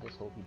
just hope he.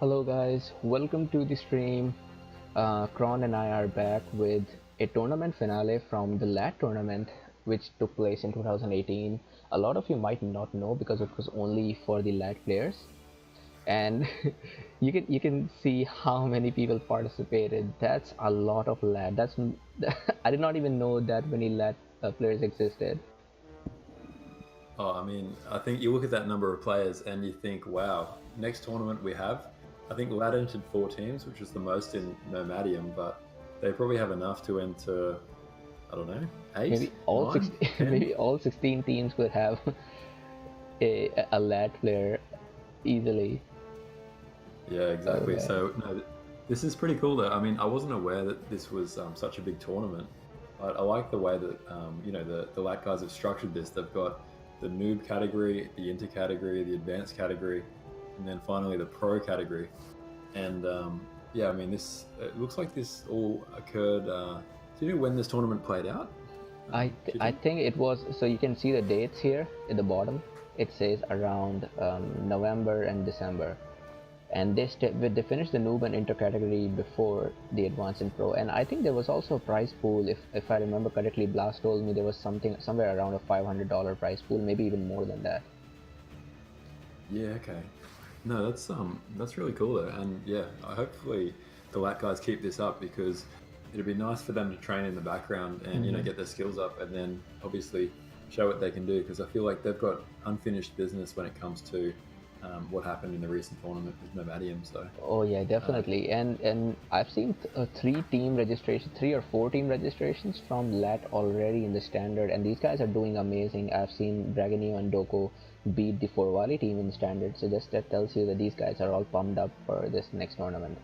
Hello guys, welcome to the stream. Kron and I are back with a tournament finale from the LAT tournament which took place in 2018. A lot of you might not know because it was only for the LAT players, and you can see how many people participated. That's a lot of LAT. That's I did not even know that many LAT players existed. Oh, I mean, I think you look at that number of players and you think, wow, next tournament we have, I think LAT entered 4 teams, which is the most in Nomadium, but they probably have enough to enter, I don't know, 8, Maybe all 9, 16, 10? maybe all 16 teams could have a LAT player easily. Yeah, exactly. Okay. So, no, this is pretty cool though. I mean, I wasn't aware that this was such a big tournament. I like the way that, the LAT guys have structured this. They've got the noob category, the inter category, the advanced category, and then finally the pro category. And yeah, I mean, it looks like this all occurred. Do you know when this tournament played out? I think it was, so you can see the dates here at the bottom. It says around November and December, and they finished the noob and inter category before the advanced and pro. And I think there was also a prize pool. If I remember correctly, Blast told me there was somewhere around a $500 prize pool, maybe even more than that. Yeah. Okay. No, that's really cool though, and yeah, hopefully the LAT guys keep this up because it'd be nice for them to train in the background and get their skills up, and then obviously show what they can do because I feel like they've got unfinished business when it comes to what happened in the recent tournament with Nomadium. So Oh yeah, definitely. And I've seen 3 or 4 team registrations from LAT already in the standard, and these guys are doing amazing. I've seen Dragonio and Doko beat the Forwali team in standard, so that tells you that these guys are all pumped up for this next tournament.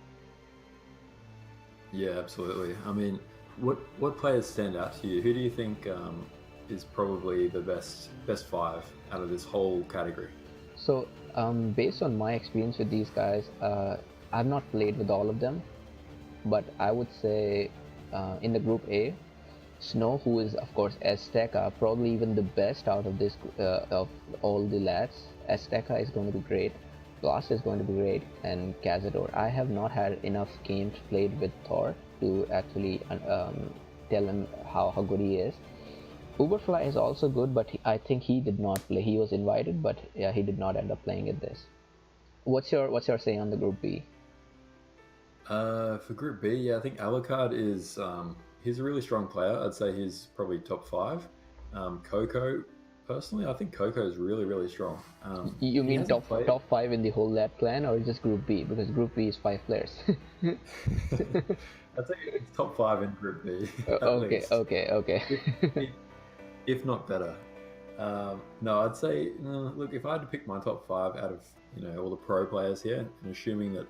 yeah, absolutely. I mean, what players stand out to you? Who do you think is probably the best 5 out of this whole category? So based on my experience with these guys, I've not played with all of them, but I would say in the group A, Snow, who is of course Azteca, probably even the best out of this of all the lads. Azteca is going to be great. Blast is going to be great, and Cazador. I have not had enough games played with Thor to actually tell him how good he is. Uberfly is also good, but I think he did not play. He was invited, but yeah, he did not end up playing at this. What's your say on the Group B? For Group B, yeah, I think Alucard is he's a really strong player. I'd say he's probably top five. Coco, personally, I think Coco is really really strong. You He mean hasn't top played. top five in the whole LAT clan, or just Group B? Because Group B is 5 players. I'd say he's top five in Group B at Okay, least, okay, okay. if if, if not better. No, I'd say look, if I had to pick my top five out of all the pro players here, and assuming that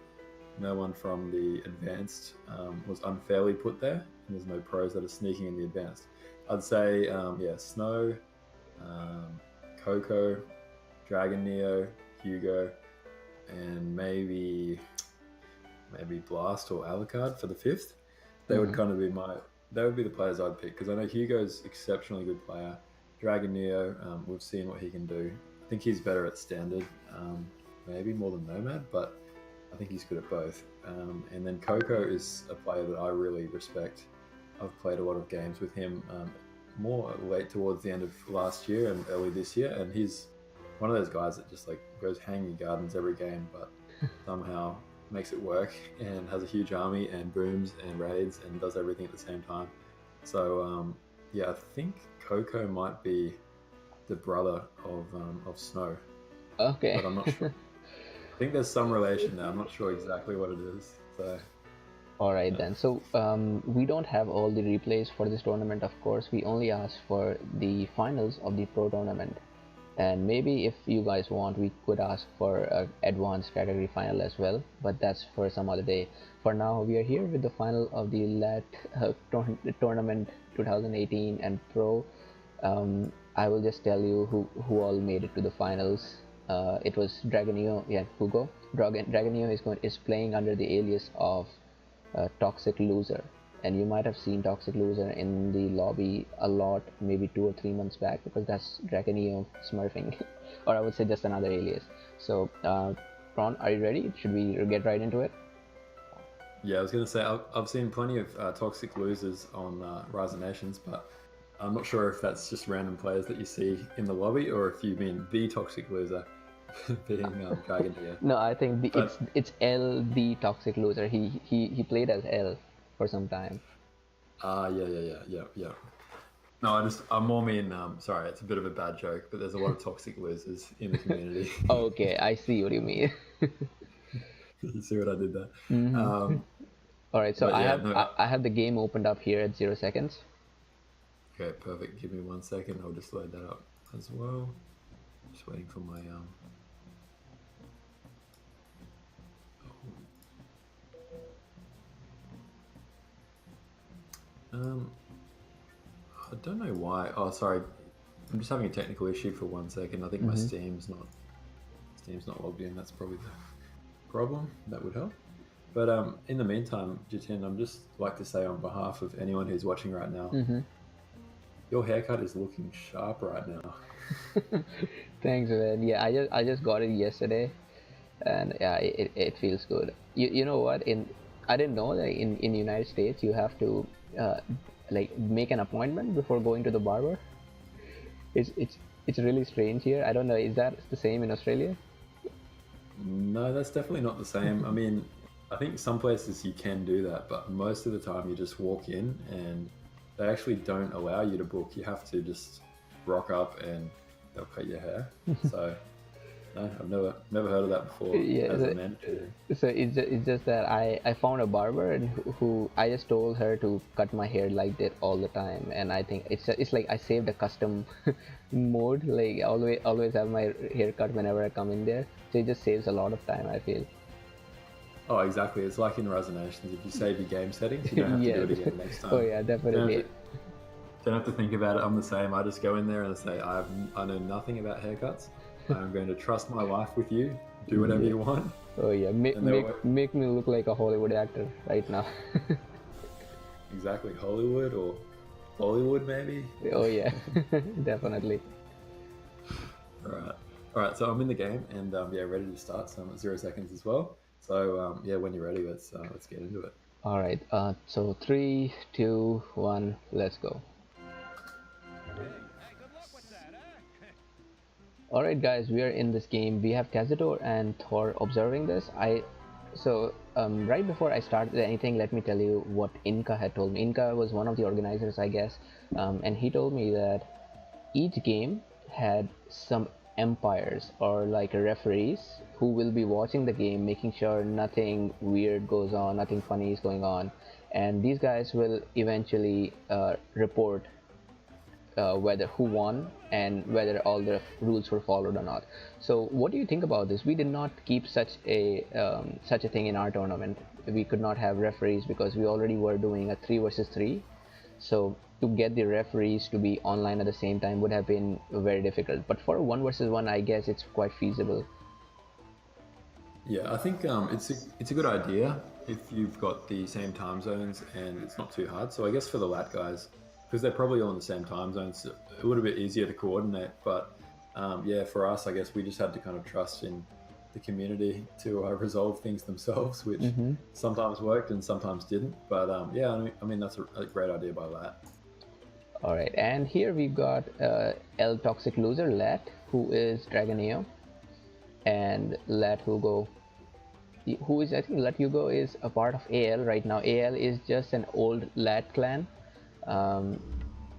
no one from the advanced was unfairly put there, and there's no pros that are sneaking in the advanced, I'd say yeah, Snow, um, Coco, Dragon Neo, Hugo, and maybe Blast or Alucard for the fifth. They would Mhm. kind of be they would be the players I'd pick, because I know Hugo's exceptionally good player. Dragon Neo, we've seen what he can do. I think he's better at standard, maybe more than Nomad, but I think he's good at both. And then Coco is a player that I really respect. I've played a lot of games with him, more late towards the end of last year and early this year, and he's one of those guys that just like goes hanging gardens every game, but somehow makes it work and has a huge army and booms and raids and does everything at the same time. So yeah, I think Coco might be the brother of Snow, Okay. but I'm not sure. I think there's some relation there. I'm not sure exactly what it is. So All right yeah. then. So we don't have all the replays for this tournament, of course. We only asked for the finals of the pro tournament, and maybe if you guys want, we could ask for a advanced category final as well. But that's for some other day. For now, we are here with the final of the tournament 2018 and pro. I will just tell you who all made it to the finals. It was Dragonio, yeah, Hugo. Dragonio is playing under the alias of Toxic Loser, and you might have seen Toxic Loser in the lobby a lot, maybe 2 or 3 months back, because that's Dragonio smurfing, or I would say just another alias. So, Ron, are you ready? Should we get right into it? Yeah, I was going to say I've seen plenty of toxic losers on Rise of Nations, but I'm not sure if that's just random players that you see in the lobby, or if you mean the toxic loser being Dragon here. No, I think But it's L the Toxic Loser. He played as L for some time. yeah. No, I more mean. Sorry, it's a bit of a bad joke, but there's a lot of toxic losers in the community. Okay, I see what you mean. You see what I did there? Hmm. Um, All right, so but I yeah, have no. I have the game opened up here at 0 seconds. Okay, perfect. Give me 1 second. I'll just load that up as well. Just waiting for my I don't know why. Oh, sorry. I'm just having a technical issue for 1 second. I think my Hmm. Steam's not logged in. That's probably the problem. That would help. But in the meantime, Jitin, I'm just like to say on behalf of anyone who's watching right now, Hmm. your haircut is looking sharp right now. Thanks, man. Yeah, I just got it yesterday, and yeah, it feels good. You know what? I didn't know that in United States you have to uh, like make an appointment before going to the barber. It's really strange here. I don't know. Is that the same in Australia? No, that's definitely not the same. I mean, I think some places you can do that, but most of the time you just walk in and they actually don't allow you to book. You have to just rock up and they'll cut your hair. So no, I've never heard of that before Yeah. as a mandatory. So it's just that I found a barber, and who I just told her to cut my hair like that all the time, and I think it's like I saved a custom mode, like always have my hair cut whenever I come in there, so it just saves a lot of time, I feel. Oh, exactly. It's like in Resonations. If you save your game settings, you don't have to do Yes. it again next Oh time. yeah, Don't have definitely. to, don't have to think about it. I'm the same. I just go in there and say, I know nothing about haircuts. I'm going to trust my life with you. Do whatever Yeah. you want, Oh yeah, make and make they'll make me look like a Hollywood actor right now. exactly Hollywood or Bollywood maybe. Oh yeah, definitely. All right, all right. So I'm in the game and yeah, ready to start. So I'm at 0 seconds as well. So yeah, when you're ready, let's get into it. All right. So 3, 2, 1, let's go. Alright guys, we are in this game. We have Kazuto and Thor observing this. Right before I started anything, let me tell you what Inka had told me. Inka was one of the organizers, I guess, and he told me that each game had some umpires or like referees who will be watching the game, making sure nothing weird goes on, nothing funny is going on, and these guys will eventually report whether who won and whether all the rules were followed or not. So, what do you think about this? We did not keep such a thing in our tournament. We could not have referees because we already were doing a 3 versus 3. So to get the referees to be online at the same time would have been very difficult. But for 1 versus 1, I guess it's quite feasible. Yeah, I think it's a good idea if you've got the same time zones and it's not too hard. So I guess for the LAT guys, because they're probably all in the same time zones, a little bit easier to coordinate. But yeah, for us, I guess we just had to kind of trust in the community to resolve things themselves, which Mm-hmm. sometimes worked and sometimes didn't. But yeah, I mean that's a great idea by LAT. All right, and here we've got El Toxic Loser Lat, who is Dragoneo, and Lat Hugo, who is I think Lat Hugo is a part of AL right now. AL is just an old Lat clan. Um,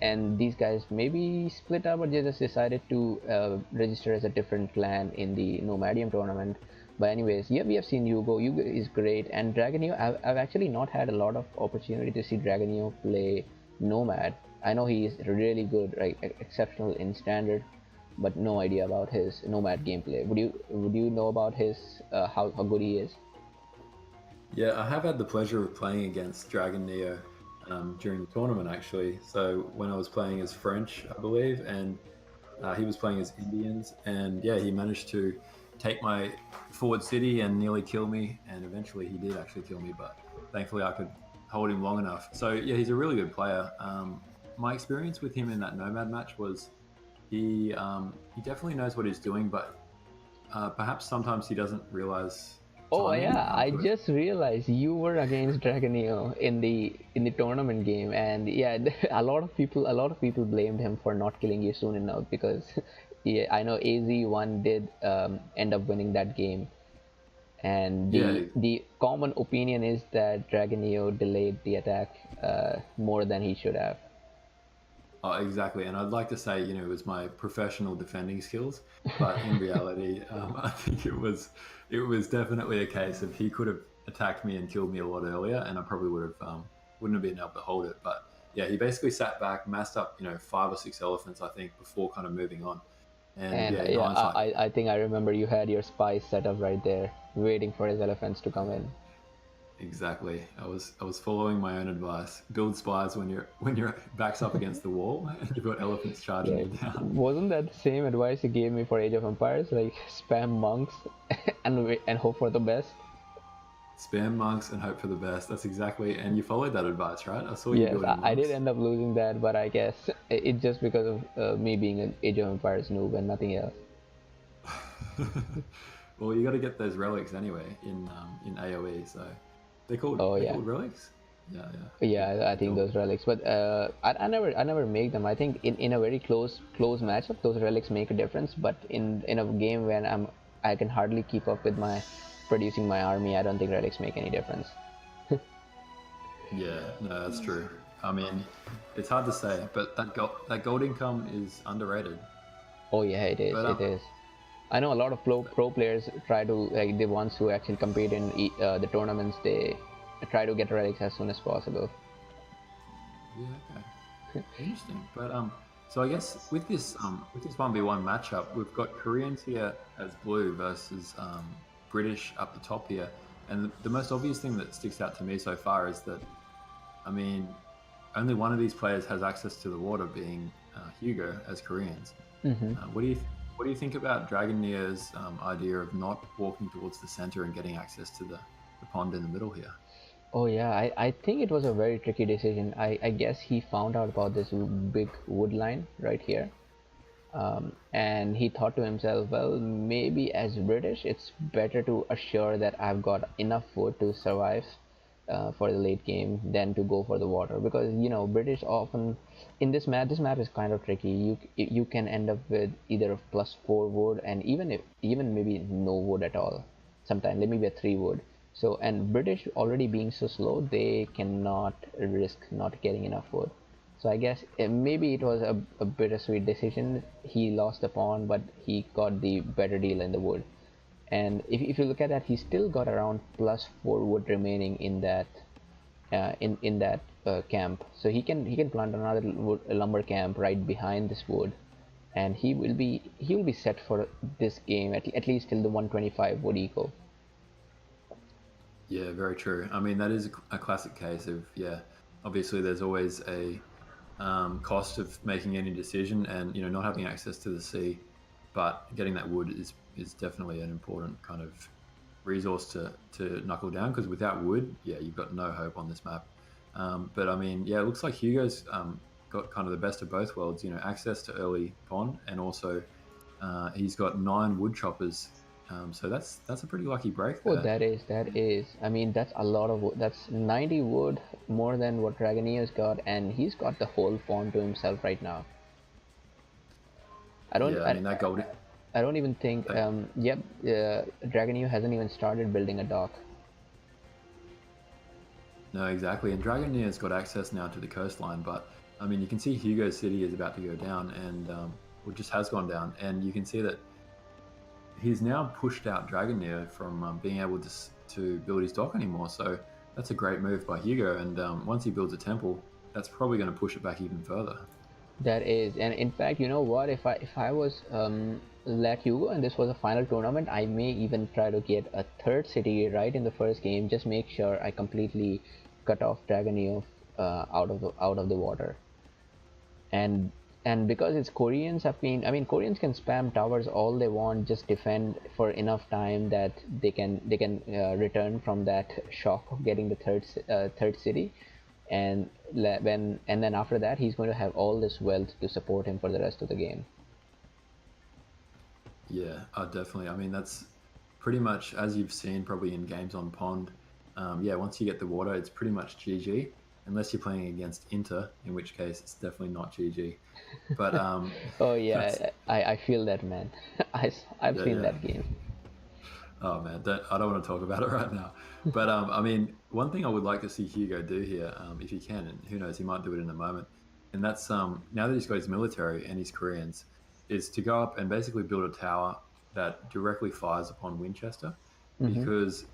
and these guys maybe split up or they just decided to register as a different clan in the Nomadium tournament. But anyways, yeah, we have seen Yugo. Yugo is great, and Dragonio. I've actually not had a lot of opportunity to see Dragonio play Nomad. I know he is really good, right, exceptional in standard, but no idea about his Nomad gameplay. Would you know about his how good he is? Yeah, I have had the pleasure of playing against Dragon Neo during the tournament, actually. So when I was playing as French, I believe, and he was playing as Indians, and yeah, he managed to take my forward city and nearly kill me, and eventually he did actually kill me, but thankfully I could hold him long enough. So yeah, he's a really good player. My experience with him in that Nomad match was he definitely knows what he's doing, but perhaps sometimes he doesn't realize Oh timing yeah, I to it. just realized you were against Dragonio in the tournament game, and yeah, a lot of people blamed him for not killing you soon enough because yeah, I know AZ1 did end up winning that game, and Yeah, the common opinion is that Dragonio delayed the attack more than he should have. oh, exactly. And I'd like to say, it was my professional defending skills, but in reality, I think it was definitely a case of he could have attacked me and killed me a lot earlier, and I probably wouldn't have been able to hold it. But yeah, he basically sat back, massed up, 5 or 6 elephants, I think, before kind of moving on. And And yeah, in yeah, hindsight, I think I remember you had your spies set up right there, waiting for his elephants to come in. exactly. I was following my own advice. Build spies when your back's up against the wall and you've got elephants charging you Right. down. Wasn't that the same advice you gave me for Age of Empires? Like spam monks and hope for the best. Spam monks and hope for the best. That's exactly, and you followed that advice, right? I saw you Yes, building I did monks. end up losing that, but I guess it's just because of me being an Age of Empires noob and nothing else. Well, you got to get those relics anyway in AOE. So they're called Oh they're yeah, called relics. Yeah, yeah, yeah, I they're think cool. those relics. But I never make them. I think in a very close matchup, those relics make a difference. But in a game when I can hardly keep up with my producing my army, I don't think relics make any difference. Yeah, no, that's true. I mean, it's hard to say, but that gold income is underrated. Oh yeah, it is. But It is. I know a lot of pro players try to like the ones who actually compete in the tournaments. They try to get relics as soon as possible. yeah, okay. Interesting. But so I guess with this 1v1 matchup, we've got Koreans here as blue versus British up the top here. And the most obvious thing that sticks out to me so far is that, I mean, only one of these players has access to the water, being Hugo as Koreans. Hmm. What do you think about Dragon Neo's idea of not walking towards the center and getting access to the pond in the middle here? Oh yeah, I think it was a very tricky decision. I guess he found out about this big wood line right here, and he thought to himself, well, maybe as British, it's better to assure that I've got enough wood to survive for the late game than to go for the water, because British often in this map is kind of tricky. You can end up with either a +4 wood, and even maybe no wood at all. Sometimes maybe a 3 wood. So, and British already being so slow, they cannot risk not getting enough wood. So I guess maybe it was a bittersweet decision. He lost the pawn, but he got the better deal in the wood. And if you look at that, he still got around +4 wood remaining in that camp. So he can plant another lumber camp right behind this wood, and he will be set for this game at least till the 125 wood eco. Yeah, very true. I mean, that is a classic case of, yeah, obviously there's always a cost of making any decision, and not having access to the sea, but getting that wood is definitely an important kind of resource to knuckle down, because without wood, yeah, you've got no hope on this map. But I mean, yeah, it looks like Hugo's got kind of the best of both worlds. Access to early pond, and also he's got 9 wood choppers. So that's a pretty lucky break Oh, there. that is. I mean, that's a lot of wood. That's 90 wood, more than what Dragoneer's got, and he's got the whole pond to himself right now. I don't. Yeah, I I, mean that gold. I don't even think. That, Yep. Dragoneer hasn't even started building a dock. no, exactly. And Dragoneer's got access now to the coastline, but I mean, you can see Hugo's city is about to go down, and or just has gone down, and you can see that he's now pushed out Dragoneer from being able to build his dock anymore. So that's a great move by Hugo. And once he builds a temple, that's probably going to push it back even further. That is, and in fact, you know what? If I was LAT Hugo and this was a final tournament, I may even try to get a third city right in the first game. Just make sure I completely cut off Dragoneer out of the water. And because it's Koreans, I mean, Koreans can spam towers all they want, just defend for enough time that they can return from that shock of getting the third city, and and then after that he's going to have all this wealth to support him for the rest of the game. Yeah, definitely. I mean, that's pretty much as you've seen probably in games on Pond. Yeah, once you get the water, it's pretty much GG, unless you're playing against Inter, in which case it's definitely not GG. But Oh that's yeah, I feel that, man. I've yeah, seen yeah. that game. Oh man, I don't want to talk about it right now. But I mean, one thing I would like to see Hugo do here, if he can, and who knows, he might do it in a moment. And that's now that he's got his military and his Koreans, is to go up and basically build a tower that directly fires upon Winchester, Hmm. because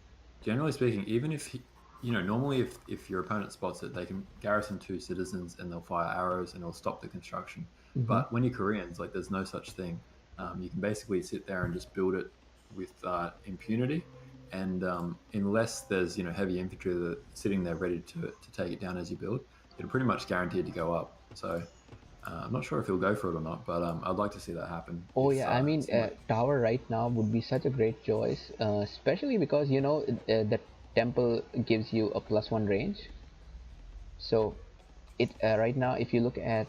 generally speaking, even if normally if your opponent spots it, they can garrison 2 citizens and they'll fire arrows and it'll stop the construction. Hmm. But when you're Koreans, like there's no such thing. You can basically sit there and just build it with impunity, and unless there's heavy infantry that are sitting there ready to take it down as you build, it'll pretty much guaranteed to go up. So I'm not sure if he'll go for it or not, but I'd like to see that happen Oh if yeah, I mean, somebody. tower right now would be such a great choice, especially because the temple gives you a +1 range. So it right now, if you look at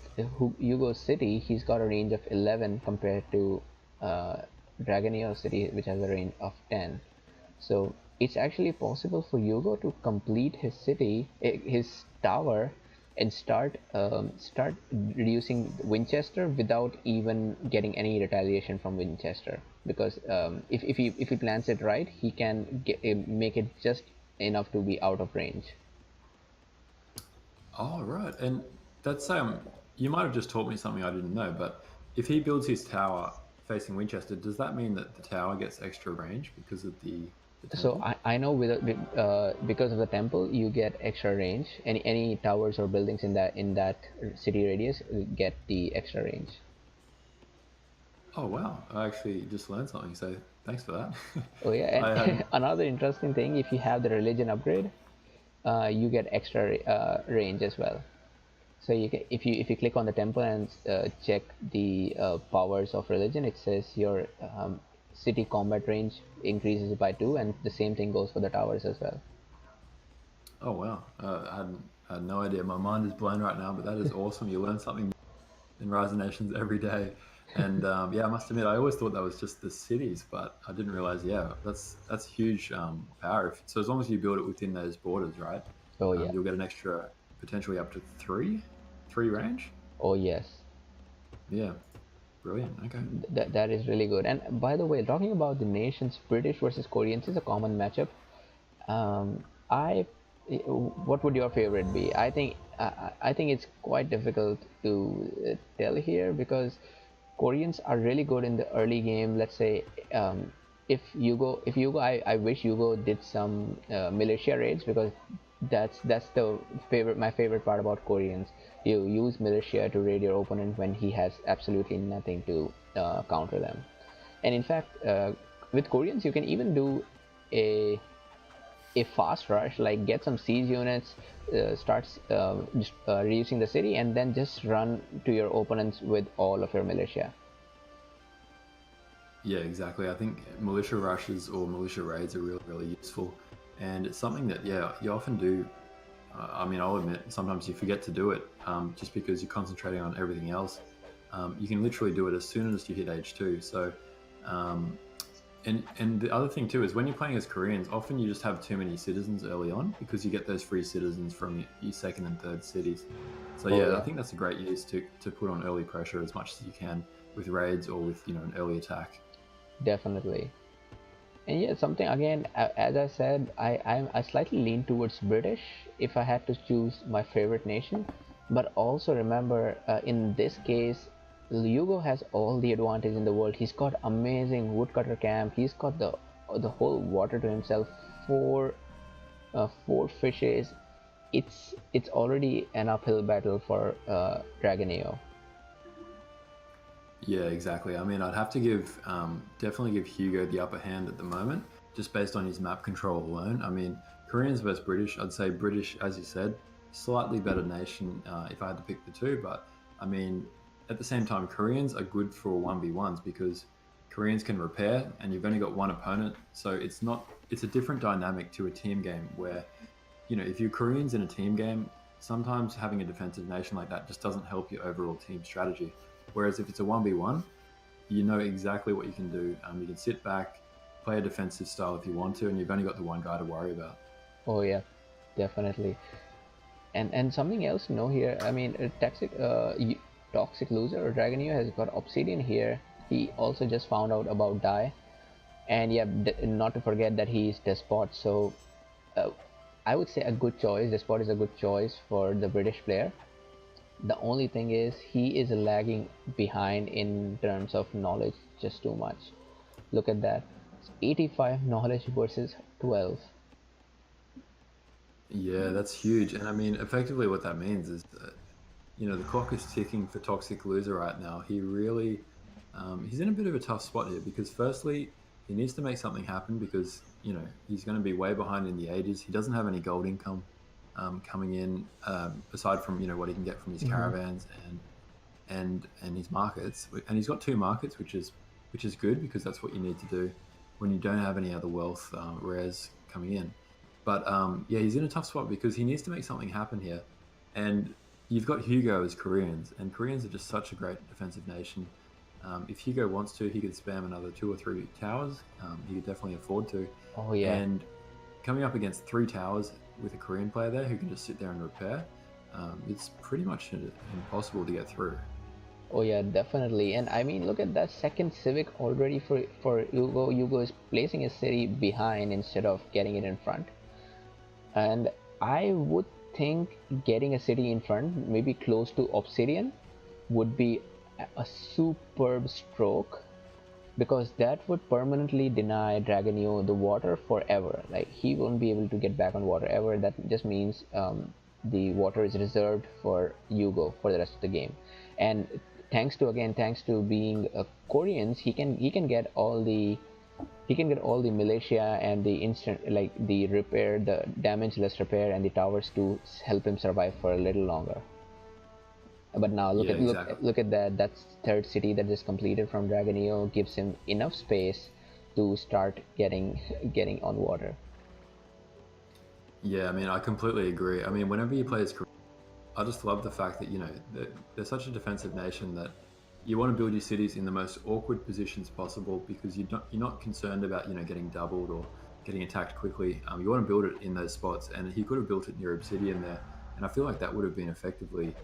Hugo's city, he's got a range of 11 compared to uh, Dragoneer city, which has a range of 10. So it's actually possible for Hugo to complete his city, his tower, and start reducing Winchester without even getting any retaliation from Winchester. Because if he plans it right, he can make it just enough to be out of range. Oh right, and that's you might have just taught me something I didn't know, but if he builds his tower facing Winchester, does that mean that the tower gets extra range because of the So temple? I know because of the temple you get extra range. Any towers or buildings in that city radius get the extra range. Oh wow, I actually just learned something, so thanks for that. Oh yeah, I and hadn't. another interesting thing, if you have the religion upgrade, you get extra range as well. So if you click on the temple and check the powers of religion, it says your city combat range increases by 2, and the same thing goes for the towers as well. Oh wow, I had no idea. My mind is blown right now, but that is awesome. You learn something in Rise of Nations every day. And yeah, I must admit, I always thought that was just the cities, but I didn't realize. Yeah, that's huge power. So as long as you build it within those borders, right? Oh yeah. You'll get an extra, potentially up to three range. Oh yes. Yeah, brilliant. Okay. That is really good. And by the way, talking about the nations, British versus Koreans is a common matchup. I, what would your favorite be? I think it's quite difficult to tell here because Koreans are really good in the early game. Let's say if Yugo, I wish Yugo did some militia raids because that's the favorite my favorite part about Koreans. You use militia to raid your opponent when he has absolutely nothing to counter them. And in fact, with Koreans, you can even do a fast rush, like get some siege units, starts just reducing the city, and then just run to your opponents with all of your militia. Yeah, exactly. I think militia rushes or militia raids are really, really useful, and it's something that you often do. I mean, I'll admit sometimes you forget to do it just because you're concentrating on everything else. You can literally do it as soon as you hit H2. So, um, and the other thing too is when you're playing as Koreans, often you just have too many citizens early on because you get those free citizens from your second and third cities. So Oh yeah, I yeah, think that's a great use to put on early pressure as much as you can with raids or with an early attack. definitely. And yeah, something again, as I said, I slightly lean towards British if I had to choose my favorite nation. But also remember, in this case, Hugo has all the advantage in the world. He's got amazing woodcutter camp. He's got the whole water to himself. Four fishes. It's already an uphill battle for Dragoneo. Yeah, exactly. I mean, I'd have to give definitely give Hugo the upper hand at the moment, just based on his map control alone. I mean, Koreans versus British, I'd say British, as you said, slightly better nation if I had to pick the two. But I mean, at the same time, Koreans are good for 1v1s because Koreans can repair, and you've only got one opponent, so it's a different dynamic to a team game where if you're Koreans in a team game, sometimes having a defensive nation like that just doesn't help your overall team strategy. Whereas if it's a 1v1, you know exactly what you can do. You can sit back, play a defensive style if you want to, and you've only got the one guy to worry about. Oh yeah, definitely. And something else to know here. I mean, toxic loser or Dragonio has got Obsidian here. He also just found out about Die, and yeah, not to forget that he is Despot. So uh, I would say a good choice. Despot is a good choice for the British player. The only thing is he is lagging behind in terms of knowledge just too much. Look at that. It's 85 knowledge versus 12. Yeah, that's huge. And I mean, effectively, what that means is that the clock is ticking for Toxic Loser right now. He's in a bit of a tough spot here because, firstly, he needs to make something happen because he's going to be way behind in the ages. He doesn't have any gold income coming in aside from what he can get from his Mm-hmm. caravans and his markets. And he's got two markets, which is good because that's what you need to do when you don't have any other wealth rares coming in. But yeah, he's in a tough spot because he needs to make something happen here. And you've got Hugo as Koreans, and Koreans are just such a great defensive nation. If Hugo wants to, he could spam another 2 or 3 towers. He could definitely afford to. Oh yeah. And coming up against 3 towers with a Korean player there who can just sit there and repair, it's pretty much impossible to get through. Oh yeah, definitely. And I mean, look at that second Civic already for Hugo. Hugo is placing his city behind instead of getting it in front. And I would think getting a city in front, maybe close to Obsidian, would be a superb stroke because that would permanently deny Dragonio the water forever. Like he won't be able to get back on water ever. That just means the water is reserved for Yugo for the rest of the game. And thanks to being Koreans, he can get all the militia and the instant like the repair, the damage less repair, and the towers to help him survive for a little longer. But now Yeah, exactly. look at that. That's third city that is completed from Dragonio gives him enough space to start getting on water. Yeah, I mean, I completely agree. I mean, whenever you play as Korea, I just love the fact that they're such a defensive nation that you want to build your cities in the most awkward positions possible because you're not concerned about getting doubled or getting attacked quickly. You want to build it in those spots, and he could have built it near Obsidian there, and I feel like that would have been effectively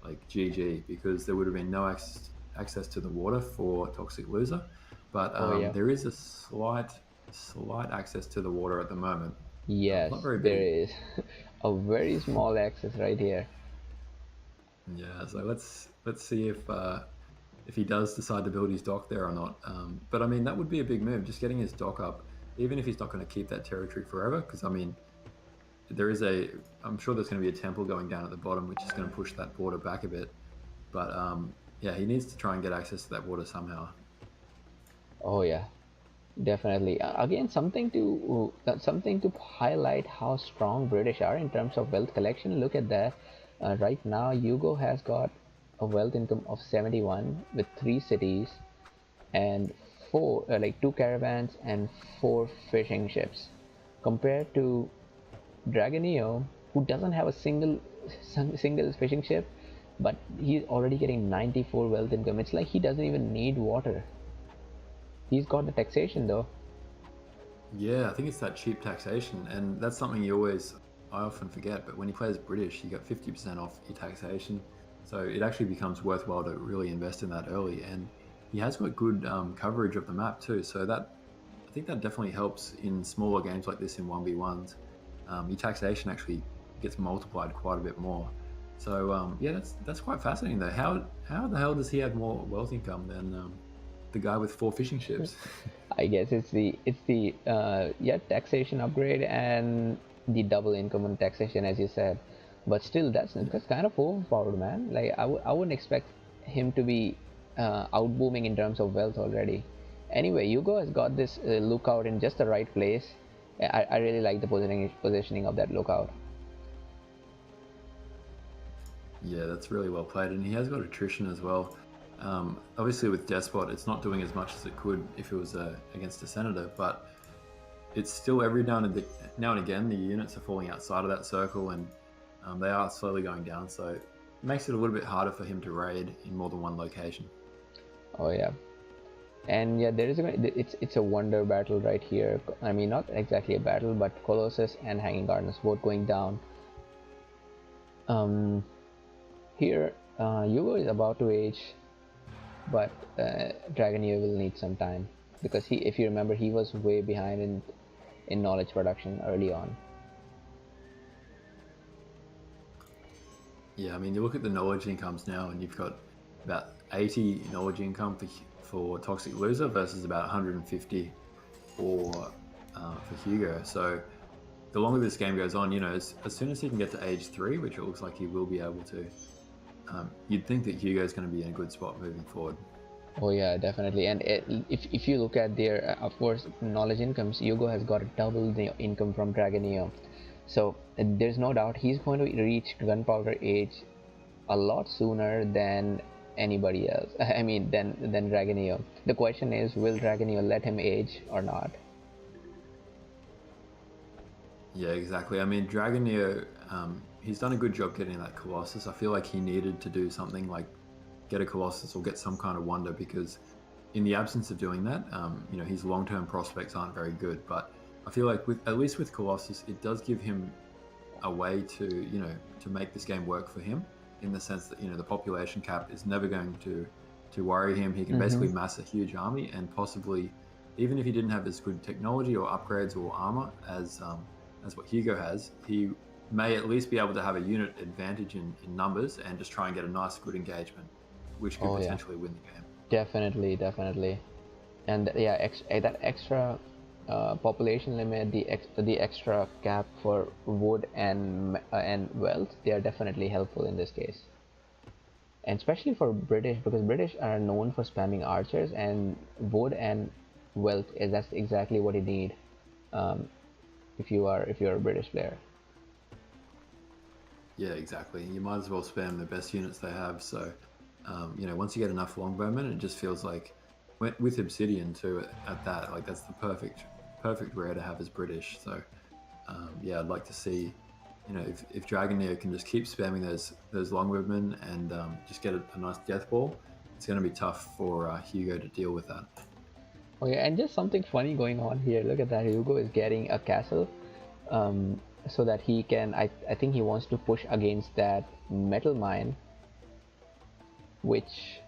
like GG because there would have been no access to the water for Toxic Loser, but Oh yeah. there is a slight access to the water at the moment. It's Yes, not very there big. is a very small access right here. Yeah, so let's see if he does decide to build his dock there or not. But I mean, that would be a big move, just getting his dock up, even if he's not going to keep that territory forever. Because I mean, I'm sure there's going to be a temple going down at the bottom, which is going to push that border back a bit. But yeah, he needs to try and get access to that water somehow. Oh yeah, definitely. Again, something to highlight how strong British are in terms of wealth collection. Look at that. Right now, Hugo has got a wealth income of 71 with 3 cities and two caravans and 4 fishing ships, compared to Dragonio, who doesn't have a single fishing ship, but he's already getting 94 wealth income. It's like he doesn't even need water. He's got the taxation though. Yeah, I think it's that cheap taxation, and that's something I often forget. But when he plays British, you get 50% off your taxation, so it actually becomes worthwhile to really invest in that early. And he has got good coverage of the map too, so that I think that definitely helps in smaller games like this in 1v1s. Your taxation actually gets multiplied quite a bit more. So yeah, that's quite fascinating though. How the hell does he have more wealth income than the guy with 4 fishing ships? I guess it's the taxation upgrade and the double income on taxation, as you said. But still, Yeah. that's kind of overpowered, man. Like I wouldn't expect him to be out booming in terms of wealth already. Anyway, Hugo has got this lookout in just the right place. I really like the positioning of that lookout. Yeah, that's really well played, and he has got attrition as well. Obviously, with Despot, it's not doing as much as it could if it was against a senator, but it's still every now and again the units are falling outside of that circle, and they are slowly going down. So it makes it a little bit harder for him to raid in more than one location. Oh yeah. And yeah, it's a wonder battle right here. I mean, not exactly a battle, but Colossus and Hanging Gardens both going down. Um, Here, Yugo is about to age, but Dragoneer will need some time because if you remember, he was way behind in knowledge production early on. Yeah, I mean, you look at the knowledge incomes now, and you've got about 80 knowledge income for Toxic Loser versus about 150 for Hugo. So the longer this game goes on, as soon as he can get to age 3, which it looks like he will be able to, you'd think that Hugo's going to be in a good spot moving forward. Oh yeah, definitely. And if you look at their, of course, knowledge incomes, Yugo has got double the income from Dragoneer. So there's no doubt he's going to reach gunpowder age a lot sooner than anybody else. I mean, than Dragoneer. The question is, will Dragoneer let him age or not? Yeah, exactly. I mean, Dragoneer, he's done a good job getting that Colossus. I feel like he needed to do something like get a Colossus or get some kind of wonder because in the absence of doing that, his long-term prospects aren't very good. But I feel like at least with Colossus, it does give him a way to make this game work for him in the sense that the population cap is never going to worry him. He can Mm-hmm. basically mass a huge army and possibly, even if he didn't have as good technology or upgrades or armor as what Hugo has, he may at least be able to have a unit advantage in numbers and just try and get a nice good engagement, which could Oh yeah, potentially win the game. definitely. And yeah, that extra population limit, the extra cap for wood and wealth, they are definitely helpful in this case, and especially for British, because British are known for spamming archers, and wood and wealth is that's exactly what you need um, if you're a British player. Yeah, exactly. You might as well spam the best units they have. So, once you get enough longbowmen, it just feels like with Obsidian too. At that, like that's the perfect rare to have as British. So, yeah, I'd like to see, if Dragoneer can just keep spamming those longbowmen and just get a nice death ball, it's going to be tough for Hugo to deal with that. Oh yeah, and just something funny going on here. Look at that. Hugo is getting a castle, um, so that he can. I think he wants to push against that metal mine, which,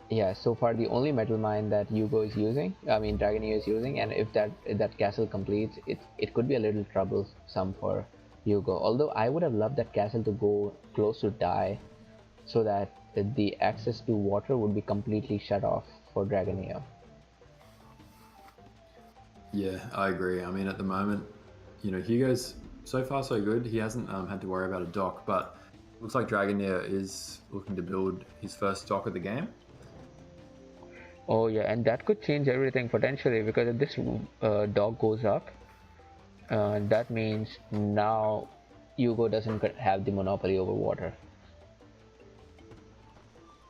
yeah, so far the only metal mine that Hugo is using. I mean, Dragoneer is using, and if that castle completes, it could be a little troublesome for Hugo. Although I would have loved that castle to go close to die, so that the access to water would be completely shut off for Dragoneer. Yeah, I agree. I mean, at the moment, Hugo's so far so good. He hasn't had to worry about a dock, but looks like Dragonair is looking to build his first dock of the game. Oh yeah, and that could change everything potentially, because if this dog goes up, that means now Hugo doesn't have the monopoly over water.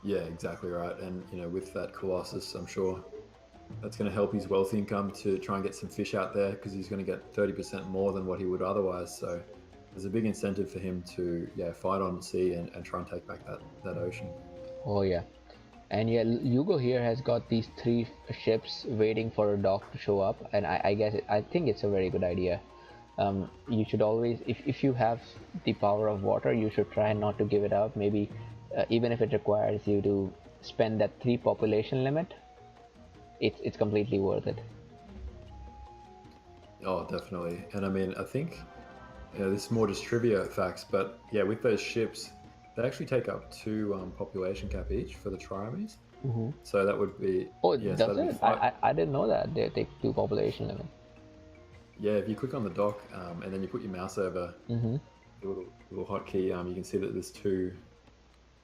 Yeah, exactly right. And with that Colossus, I'm sure that's going to help his wealth income to try and get some fish out there because he's going to get 30% more than what he would otherwise. So there's a big incentive for him to fight on sea and try and take back that ocean. Oh yeah, and yeah, Hugo here has got these three ships waiting for a dock to show up, and I think it's a very good idea. You should always, if you have the power of water, you should try not to give it up. Maybe even if it requires you to spend that 3 population limit, it's completely worth it. Oh, definitely. And I mean, I think this is more just trivia facts, but yeah, with those ships, they actually take up 2 population cap each for the triremes. Hmm. So that would be Oh, so does that'd be it? five. I didn't know that they take 2 population limit. Yeah, if you click on the dock and then you put your mouse over Hmm. the little hotkey, you can see that there's 2.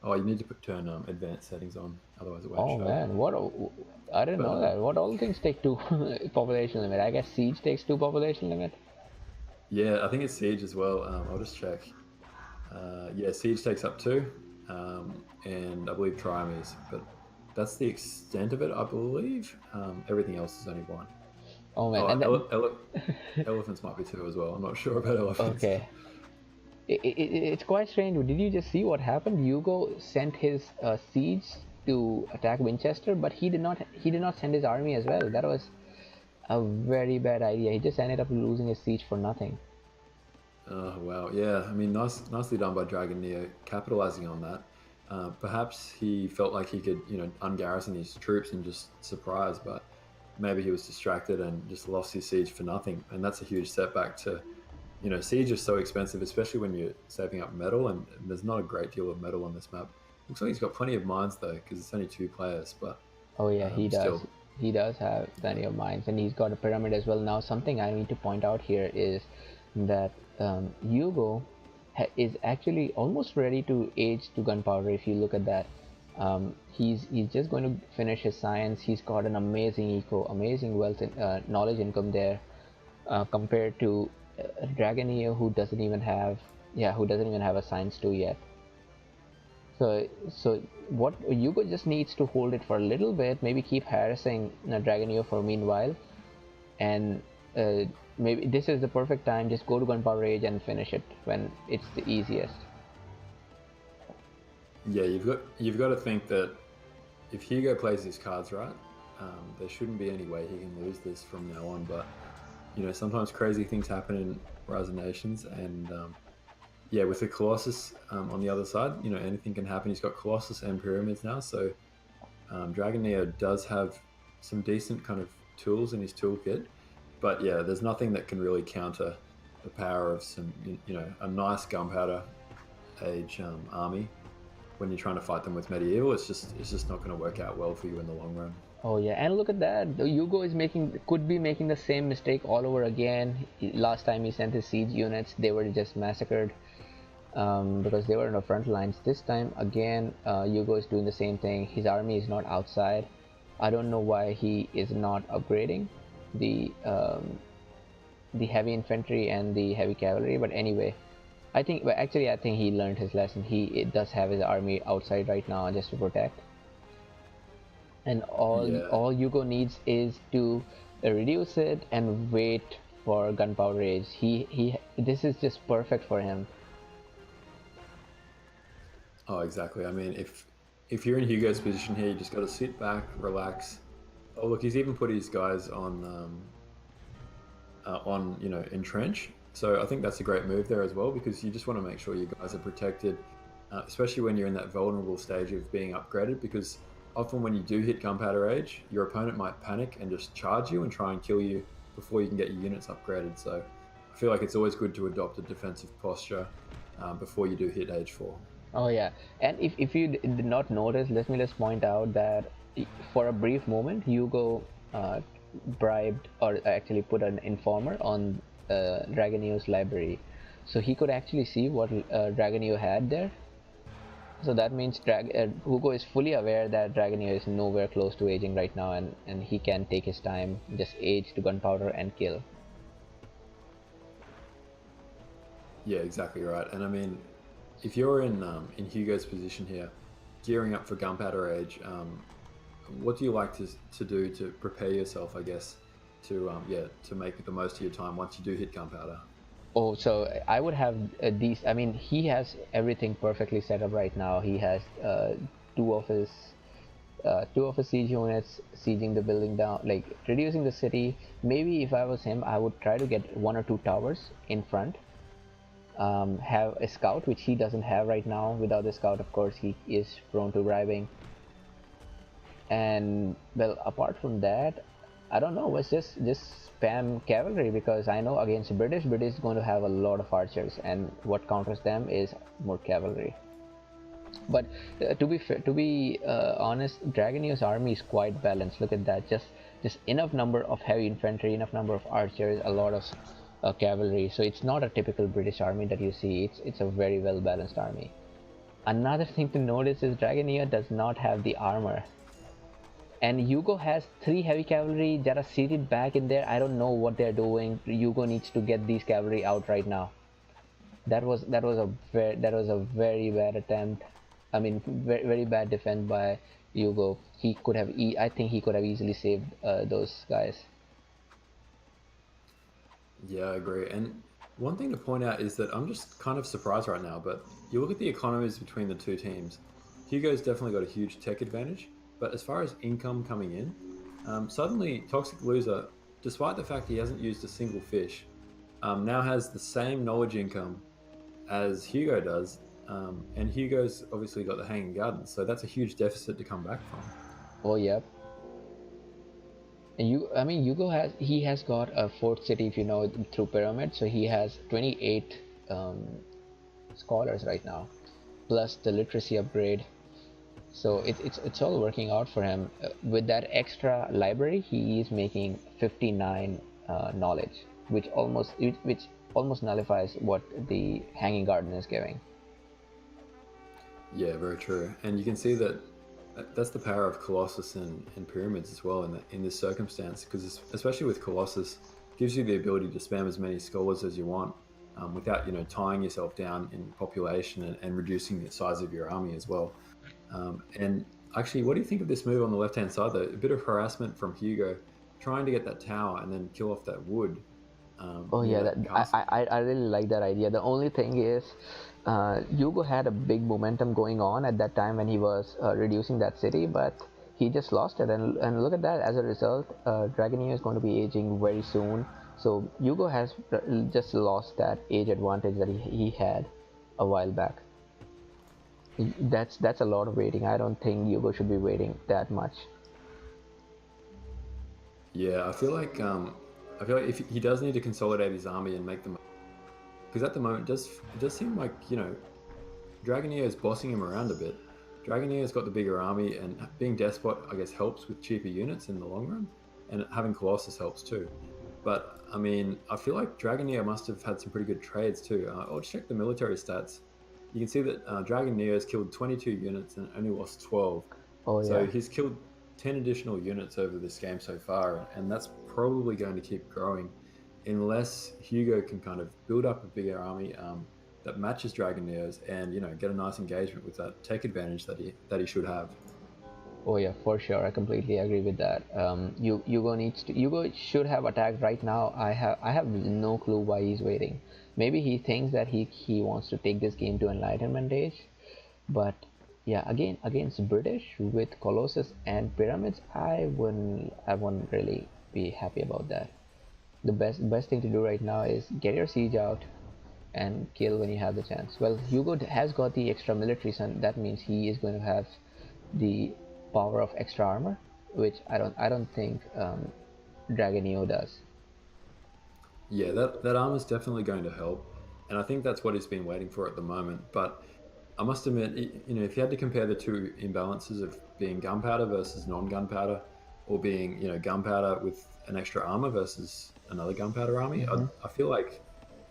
Oh, you need to turn advanced settings on, otherwise it won't Oh show. man, I didn't But know that. What all things take 2 population limit? I guess siege takes 2 population limit. yeah, I think it's siege as well. I'll just check. Yeah, siege takes up 2, and I believe triremes, but that's the extent of it. I believe everything else is only 1. Oh man, Oh, and then elephants might be 2 as well. I'm not sure about elephants. okay, it's quite strange. Did you just see what happened? Hugo sent his siege to attack Winchester, but he did not send his army as well. That was a very bad idea. He just ended up losing his siege for nothing. Oh wow, yeah. I mean, nicely done by Dragoneer, capitalizing on that. Perhaps he felt like he could, ungarrison his troops and just surprise, but maybe he was distracted and just lost his siege for nothing. And that's a huge setback to, siege is so expensive, especially when you're saving up metal, and there's not a great deal of metal on this map. Looks like he's got plenty of mines though, because it's only 2 players, but Oh yeah, he does. still, He does have plenty of mines, and he's got a pyramid as well. Now, something I need to point out here is that Hugo is actually almost ready to age to gunpowder. If you look at that, he's just going to finish his science. He's got an amazing eco, amazing wealth and knowledge income there, compared to Dragoneer, who doesn't even have, yeah, who doesn't even have a science 2 yet. So what Yugo just needs to hold it for a little bit, maybe keep harassing Dragoneer for meanwhile, and uh, maybe this is the perfect time. Just go to Gunpowder Age and finish it when it's the easiest. yeah, you've got to think that if Hugo plays his cards right, there shouldn't be any way he can lose this from now on. But sometimes crazy things happen in Rise of Nations, and yeah, with the Colossus on the other side, anything can happen. He's got Colossus and Pyramids now, so Dragoneer does have some decent kind of tools in his toolkit. But yeah, there's nothing that can really counter the power of some, a nice gunpowder age army when you're trying to fight them with medieval. It's just not going to work out well for you in the long run. Oh yeah, and look at that. The Yugo is could be making the same mistake all over again. Last time he sent his siege units, they were just massacred, because they were in the front lines. This time again, Yugo is doing the same thing. His army is not outside. I don't know why he is not upgrading the the heavy infantry and the heavy cavalry, but anyway, I think he learned his lesson. He does have his army outside right now just to protect, and Yeah. all Yugo needs is to reduce it and wait for gunpowder age. He This is just perfect for him. Oh, exactly. I mean, if you're in Hugo's position here, you just got to sit back, relax, Oh, look, he's even put his guys on entrench. So I think that's a great move there as well, because you just want to make sure you guys are protected, especially when you're in that vulnerable stage of being upgraded. Because often when you do hit gunpowder age, your opponent might panic and just charge you and try and kill you before you can get your units upgraded. So I feel like it's always good to adopt a defensive posture before you do hit age 4. Oh yeah, and if you did not notice, let me just point out that for a brief moment, Hugo bribed or actually put an informer on Dragoneo's library, so he could actually see what Dragoneo had there. So that means Hugo is fully aware that Dragoneo is nowhere close to aging right now, and he can take his time, just age to gunpowder and kill. Yeah, exactly right. And I mean, if you're in Hugo's position here, gearing up for gunpowder age, what do you like to do to prepare yourself, I guess, to make the most of your time once you do hit gunpowder? Oh, so I would have these. I mean, he has everything perfectly set up right now. He has two of his two of his siege units sieging the building down, like reducing the city. Maybe if I was him, I would try to get one or two towers in front. Have a scout, which he doesn't have right now. Without the scout, of course, he is prone to bribing. And well, apart from that, I don't know. Let's just spam cavalry, because I know against British is going to have a lot of archers, and what counters them is more cavalry. But to be honest, Dragoneer's army is quite balanced. Look at that, just enough number of heavy infantry, enough number of archers, a lot of cavalry. So it's not a typical British army that you see. It's a very well balanced army. Another thing to notice is Dragoneer does not have the armor, and Hugo has three heavy cavalry that are seated back in there. I don't know what they're doing. Hugo needs to get these cavalry out right now. That was a very bad attempt. I mean, very bad defense by Hugo. He could have I think he could have easily saved those guys. Yeah, I agree. And one thing to point out is that I'm just kind of surprised right now, but you look at the economies between the two teams. Hugo's definitely got a huge tech advantage, but as far as income coming in, suddenly Toxic Loser, despite the fact he hasn't used a single fish, now has the same knowledge income as Hugo does. And Hugo's obviously got the Hanging Gardens, so that's a huge deficit to come back from. Oh yep. And I mean, Hugo has got a fourth city, if you know, through pyramid. So he has 28 scholars right now, plus the literacy upgrade. So it's all working out for him. With that extra library, he is making 59 knowledge, which almost nullifies what the Hanging Garden is giving. Yeah, very true. And you can see that that's the power of Colossus and pyramids as well in this circumstance, because especially with Colossus, gives you the ability to spam as many scholars as you want, without tying yourself down in population and reducing the size of your army as well. And actually, what do you think of this move on the left hand side? Though a bit of harassment from Hugo, trying to get that tower and then kill off that wood Oh near yeah, that castle. I really like that idea. The only thing is, Hugo had a big momentum going on at that time when he was reducing that city, but he just lost it. And look at that. As a result, Dragoneer is going to be aging very soon. So Hugo has just lost that age advantage that he had a while back. That's a lot of waiting. I don't think Hugo should be waiting that much. Yeah, I feel like if he does need to consolidate his army and make them, because at the moment it does seem like Dragoneer is bossing him around a bit. Dragoneer's got the bigger army, and being despot, I guess, helps with cheaper units in the long run, and having Colossus helps too. But I mean, I feel like Dragoneer must have had some pretty good trades too. I'll check the military stats. You can see that Dragoneer has killed 22 units and only lost 12. Oh So yeah. he's killed 10 additional units over this game so far, and that's probably going to keep growing unless Hugo can kind of build up a bigger army that matches Dragoneer's and get a nice engagement with that tech advantage that he should have. Oh yeah, for sure. I completely agree with that. Hugo should have attacked right now. I have no clue why he's waiting. Maybe he thinks that he wants to take this game to enlightenment age, but Yeah, again against British with Colossus and Pyramids, I wouldn't really be happy about that. The best thing to do right now is get your siege out and kill when you have the chance. Well, Hugo has got the extra military, so that means he is going to have the power of extra armor, which I don't think Dragonio does. Yeah, that armor's definitely going to help, and I think that's what he's been waiting for at the moment. But I must admit, if you had to compare the two imbalances of being gunpowder versus non-gunpowder, or being gunpowder with an extra armor versus another gunpowder army, Hmm. I feel like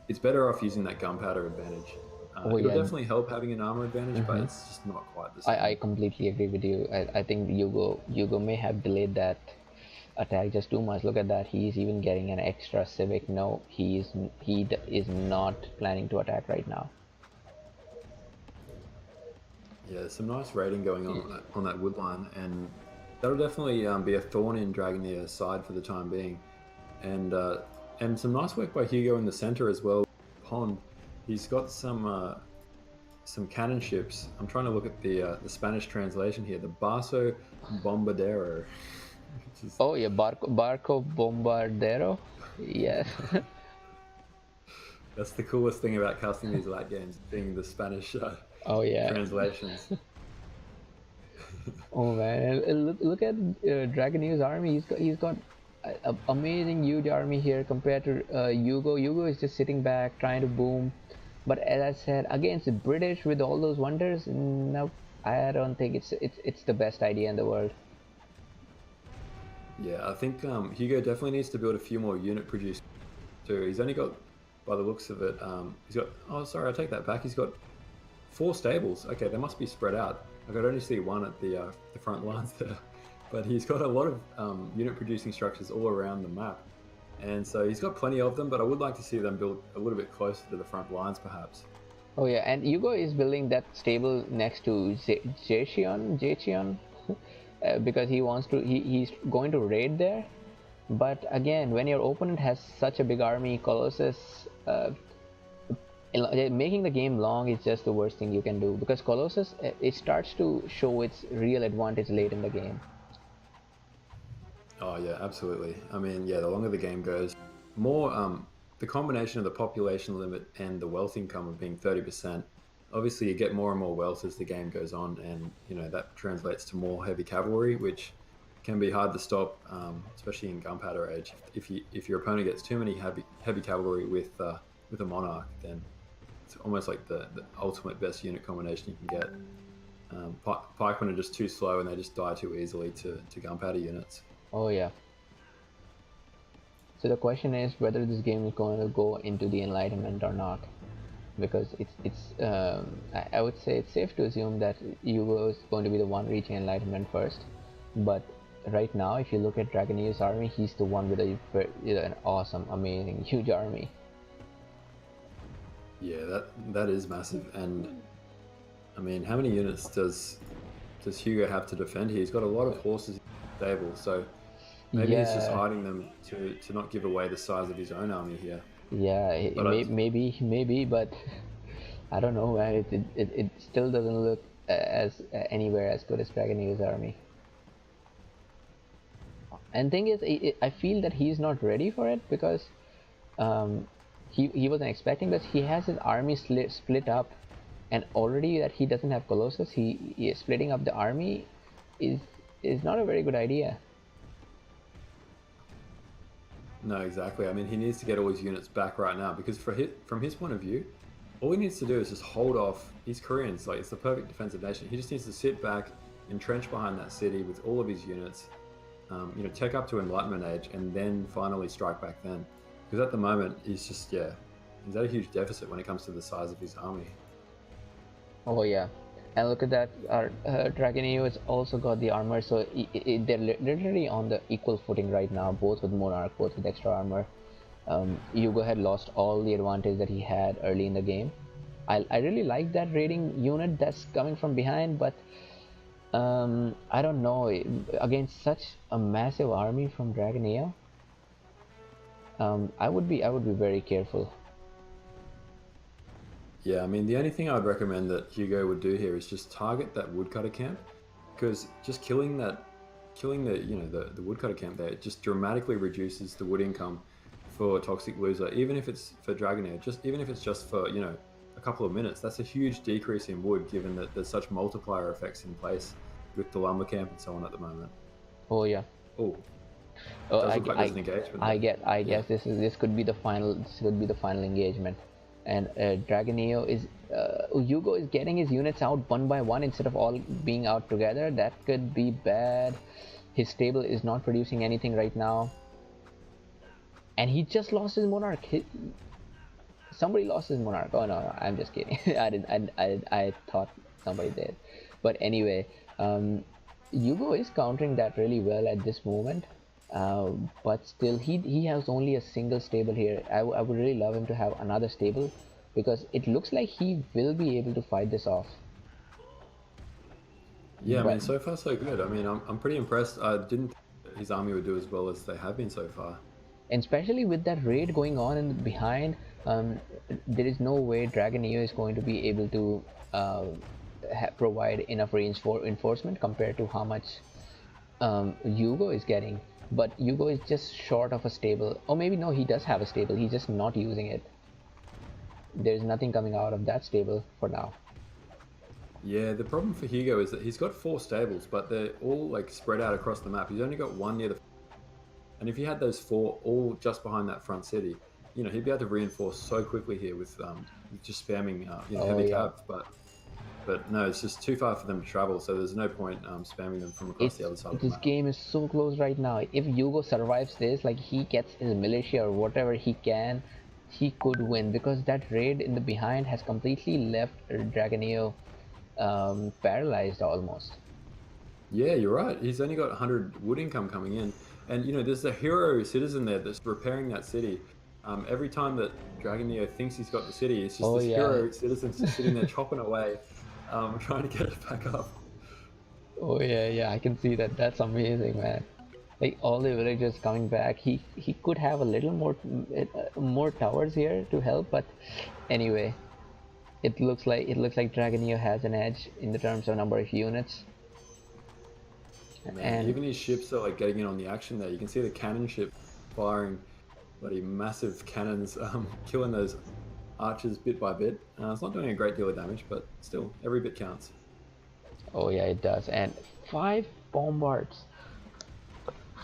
it's better off using that gunpowder advantage. Oh It'll yeah. definitely help having an armor advantage, but Hmm. it's just not quite the I same. completely agree with you. I think Hugo may have delayed that attack just too much. Look at that. He's even getting an extra civic. No, he is not planning to attack right now. Yeah, there's some nice raiding going on that wood line, and that'll definitely be a thorn in Dragoneer's side for the time being. And some nice work by Hugo in the center as well. Pond, he's got some cannon ships. I'm trying to look at the Spanish translation here. The Barso Bombardero, which is Oh yeah, Barco Bombardero. Yes. that's the coolest thing about casting these LAT games, being the Spanish Oh yeah. translations. Oh man, and look at Dragoneer's army. He's got a amazing huge army here compared to Yugo. Yugo is just sitting back trying to boom. But as I said, against the British with all those wonders, no, I don't think it's the best idea in the world. Yeah, I think Hugo definitely needs to build a few more unit producers too. He's only got, by the looks of it, he's got. Oh, sorry, I take that back. He's got 4 stables. Okay, they must be spread out. I could only see one at the front lines there, but he's got a lot of unit producing structures all around the map, and so he's got plenty of them. But I would like to see them built a little bit closer to the front lines, perhaps. Oh yeah, and Yugo is building that stable next to Jacheon, because he wants to. He's going to raid there. But again, when your opponent has such a big army, Colossus, making the game long is just the worst thing you can do, because Colossus, it starts to show its real advantage late in the game. Oh yeah, absolutely. I mean, yeah, the longer the game goes, more the combination of the population limit and the wealth income of being 30%. Obviously, you get more and more wealth as the game goes on, and that translates to more heavy cavalry, which can be hard to stop, especially in gunpowder age. If your opponent gets too many heavy cavalry with a monarch, then it's almost like the ultimate best unit combination you can get. Pikemen are just too slow, and they just die too easily to gunpowder units. Oh yeah. So the question is whether this game is going to go into the Enlightenment or not, because I would say it's safe to assume that Yugo is going to be the one reaching Enlightenment first. But right now, if you look at Dragoneer's army, he's the one with an awesome, amazing, huge army. Yeah, that is massive. And I mean, how many units does Hugo have to defend here? He's got a lot of horses in the stable, so maybe he's just Yeah, hiding them to not give away the size of his own army here. yeah, But I, maybe, but I don't know, man. It still doesn't look as anywhere as good as Dragoneer's army. And thing is, I feel that he's not ready for it, because um, he wasn't expecting this. He has his army split up, and already that he doesn't have Colossus, he is splitting up the army is is not a very good idea. no, exactly. I mean, he needs to get all his units back right now because from his point of view, all he needs to do is just hold off. He's Koreans, like it's the perfect defensive nation. He just needs to sit back, entrench behind that city with all of his units, tech up to Enlightenment age, and then finally strike back then. Because at the moment, he's at a huge deficit when it comes to the size of his army. Oh yeah, and look at that. Our Dragonio has also got the armor, so they're literally on the equal footing right now, both with Monarch, both with extra armor. Yugo had lost all the advantage that he had early in the game. I really like that raiding unit that's coming from behind, but I don't know, against such a massive army from Dragonia, I would be very careful. Yeah, I mean, the only thing I'd recommend that Hugo would do here is just target that woodcutter camp, because just killing the woodcutter camp there, it just dramatically reduces the wood income for Toxic Loser, even if it's for Dragonair, just even if it's just for a couple of minutes. That's a huge decrease in wood, given that there's such multiplier effects in place with the lumber camp and so on at the moment. Oh yeah. Oh, Oh, does look like there's an engagement there. I Yeah. guess this could be the final. This could be the final engagement, and Dragoneo is Hugo is getting his units out one by one instead of all being out together. That could be bad. His stable is not producing anything right now, and he just lost his monarch. Somebody lost his monarch. Oh no, I'm just kidding. I didn't. I thought somebody did, but anyway, Yugo is countering that really well at this moment. But still, he has only a single stable here. I would really love him to have another stable, because it looks like he will be able to fight this off. Yeah, I But mean, so far so good. I mean, I'm pretty impressed. I didn't think his army would do as well as they have been so far. and especially with that raid going on in the behind, there is no way Dragon Neo is going to be able to provide enough range for enforcement compared to how much Yugo is getting. But Yugo is just short of a stable, or maybe no, he does have a stable. He's just not using it. There's nothing coming out of that stable for now. Yeah, the problem for Hugo is that he's got 4 stables, but they're all like spread out across the map. He's only got one near the, and if he had those 4 all just behind that front city, he'd be able to reinforce so quickly here with just spamming, Oh heavy yeah, cav. But no, it's just too far for them to travel, so there's no point spamming them from across the it's other side of the this map. game is so close right now. If Yugo survives this, like he gets his militia or whatever he can, he could win, because that raid in the behind has completely left Dragoneo paralyzed almost. Yeah, you're right. He's only got 100 wood income coming in, and there's a hero citizen there that's repairing that city. Every time that Dragon Neo thinks he's got the city, it's just Oh this yeah, hero citizen's just sitting there chopping away, trying to get it back up. oh yeah, yeah. I can see that. That's amazing, man. Like all the villagers coming back. He could have a little more towers here to help, but anyway, it looks like Dragoneo has an edge in the terms of number of units. Man, And even his ships are like getting in on the action there. You can see the cannon ship firing bloody massive cannons, killing those archers bit by bit. It's not doing a great deal of damage, but still, every bit counts. oh yeah, it does. And 5 bombards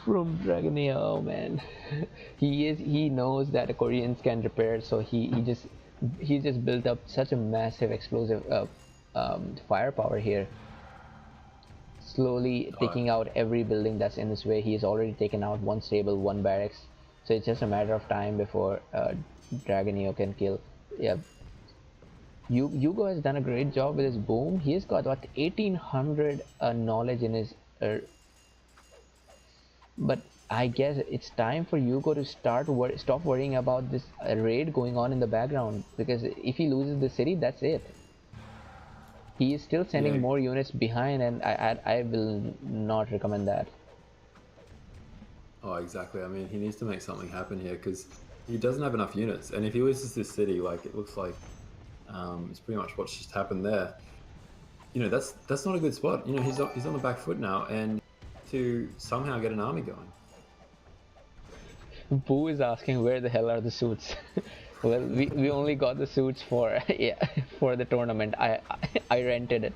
from Dragoneo, oh man. He knows that the Koreans can repair, so he just built up such a massive explosive firepower here, slowly Uh, taking out every building that's in his way. He has already taken out 1 stable, 1 barracks, so it's just a matter of time before Dragoneo can kill. Yeah, Yugo has done a great job with his boom. He's got what 1800 knowledge in his. But I guess it's time for Yugo to stop worrying about this raid going on in the background, because if he loses the city, that's it. He is still yeah, sending more units behind, and I will not recommend that. oh, exactly. I mean, he needs to make something happen here because he doesn't have enough units. And if he loses this city, like it looks like it's pretty much what's just happened there. That's not a good spot. He's on the back foot now, and to somehow get an army going. Boo is asking where the hell are the suits. Well, we only got the suits for yeah for the tournament. I rented it.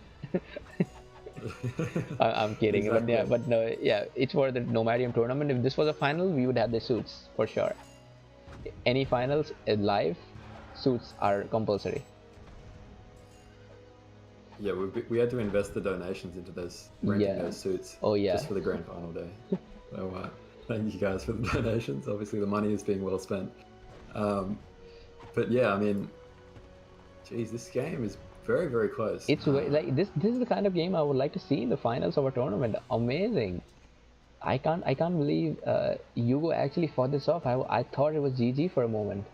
I'm kidding, but yeah, Exactly. but no, yeah, it's for the Nomadium tournament. If this was a final, we would have the suits for sure. Any finals live, suits are compulsory. Yeah, we had to invest the donations into those renting Yeah. those suits Oh yeah. just for the grand final day. So thank you guys for the donations. Obviously, the money is being well spent. Um, but yeah, I mean, geez, this game is very, very close. It's like this is the kind of game I would like to see in the finals of a tournament. Amazing. I can't believe Yugo actually fought this off. I thought it was GG for a moment.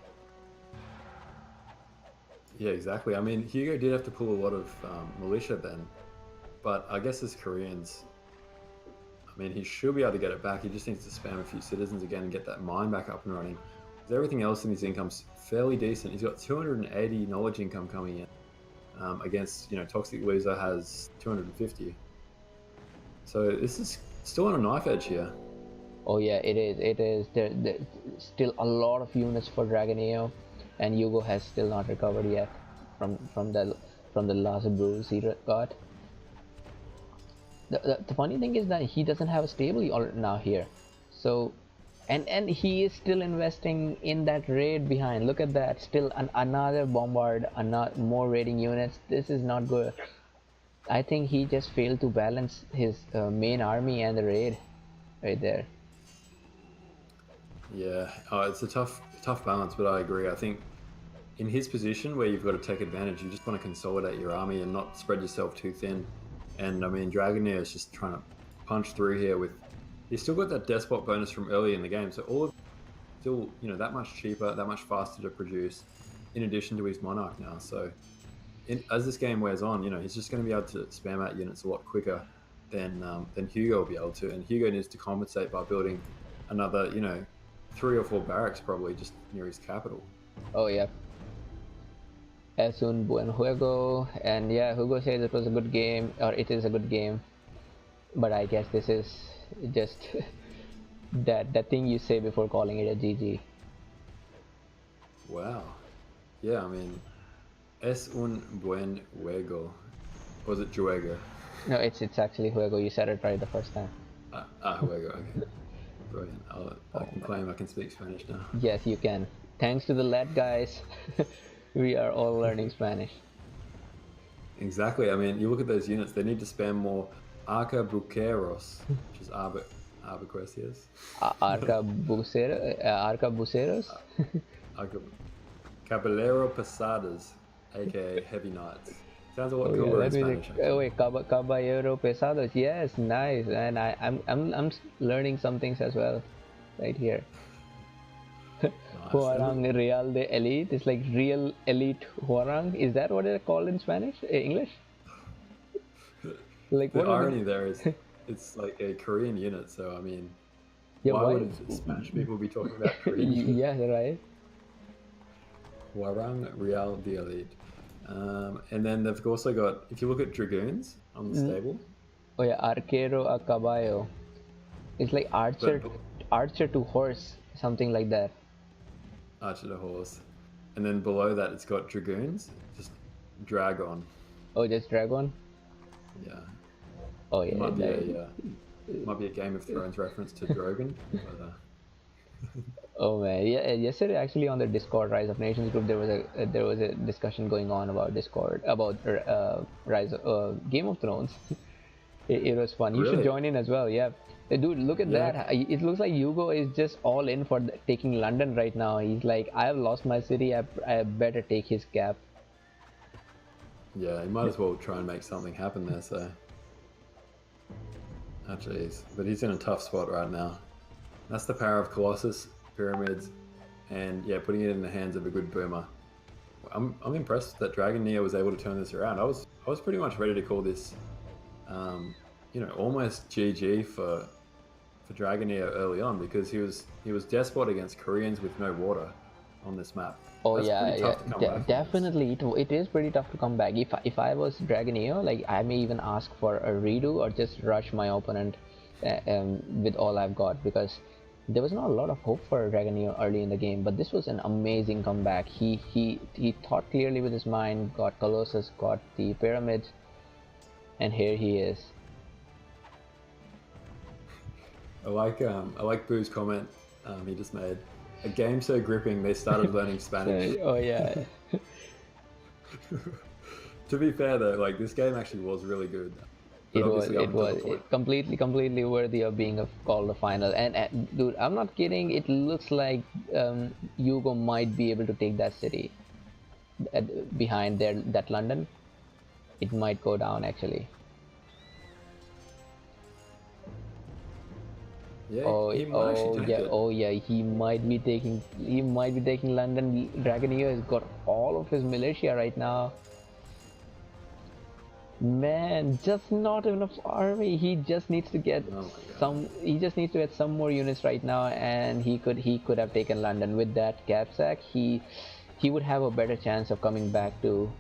Yeah, exactly. I mean, Hugo did have to pull a lot of militia then, but I guess as Koreans, I mean, he should be able to get it back. He just needs to spam a few citizens again and get that mine back up and running. 'Cause everything else in his income's fairly decent. He's got 280 knowledge income coming in. Against, Toxic Loser has 250. So this is still on a knife edge here. Oh yeah, it is. It is. There's still a lot of units for Dragoneo, and Hugo has still not recovered yet from the last bruise he got. The funny thing is that he doesn't have a stable now here, so and he is still investing in that raid behind. Look at that, still another bombard, another more raiding units. This is not good. I think he just failed to balance his main army and the raid right there. Yeah, it's a tough balance, but I agree. I think in his position where you've got to take advantage, you just want to consolidate your army and not spread yourself too thin. And I mean, Dragonair is just trying to punch through here with. He's still got that despot bonus from early in the game, so all of still that much cheaper, that much faster to produce, in addition to his monarch now. So as this game wears on, he's just going to be able to spam out units a lot quicker than Hugo will be able to. And Hugo needs to compensate by building another 3 or 4 barracks probably just near his capital. Oh yeah. Es un buen juego, and yeah, Hugo says it was a good game, or it is a good game, but I guess this is just that thing you say before calling it a GG. Wow. Yeah, I mean, es un buen juego. Or was it juego? No, it's actually juego. You said it right the first time. Juego. Okay. Brilliant. I can claim I can speak Spanish now. Yes, you can. Thanks to the LAT guys, we are all learning Spanish. Exactly. I mean, you look at those units; they need to spam more arcabuceros, which is arbaquesias. Arcabuceros. Caballero Pesadas, aka Heavy Knights. Sounds a lot cooler in Spanish. Wait, Caballero Pesados. Yes, nice. And I'm learning some things as well, right here. Nice. Huarang Real de Elite. It's like real elite Huarang. Is that what they're called in Spanish? English? Like the irony there is, it's like a Korean unit. So I mean, yeah, why would Spanish people be talking about Korean? Yeah, right. Huarang Real de Elite. And then they've also got, if you look at Dragoons on the stable. Oh yeah, Arquero a Caballo. It's like archer to horse, something like that. Archer to horse. And then below that it's got Dragoons, just Dragon. Oh, just Dragon? Yeah. Oh yeah. Might be a Game of Thrones reference to Drogon. But, Oh man, yeah. Yesterday, actually, on the Discord Rise of Nations group, there was a discussion going on about Discord about Game of Thrones. It was fun. You really? should join in as well. Yeah, dude, look at that. It looks like Hugo is just all in for taking London right now. He's like, I have lost my city. I better take his cap. Yeah, he might as well try and make something happen there. So, oh jeez, but he's in a tough spot right now. That's the power of Colossus, Pyramids, and yeah, putting it in the hands of a good boomer. I'm impressed that Dragonair was able to turn this around. I was pretty much ready to call this, almost GG for Dragonair early on, because he was despot against Koreans with no water on this map. Oh yeah, definitely. It is pretty tough to come back. If I was Dragonair, like I may even ask for a redo or just rush my opponent with all I've got, because there was not a lot of hope for Dragonair early in the game, but this was an amazing comeback. He thought clearly with his mind, got Colossus, got the pyramids, and here he is. I like Boo's comment he just made. A game so gripping they started learning Spanish. Oh yeah. To be fair though, like this game actually was really good. It was completely worthy of being called a final. And dude, I'm not kidding. It looks like Hugo might be able to take that city behind that London. It might go down actually. Yeah, he might be taking London. Dragonair has got all of his militia right now. Man, just not enough army. He just needs to get Oh my god. some. He just needs to get some more units right now, and he could have taken London with that cap sack. He would have a better chance of coming back to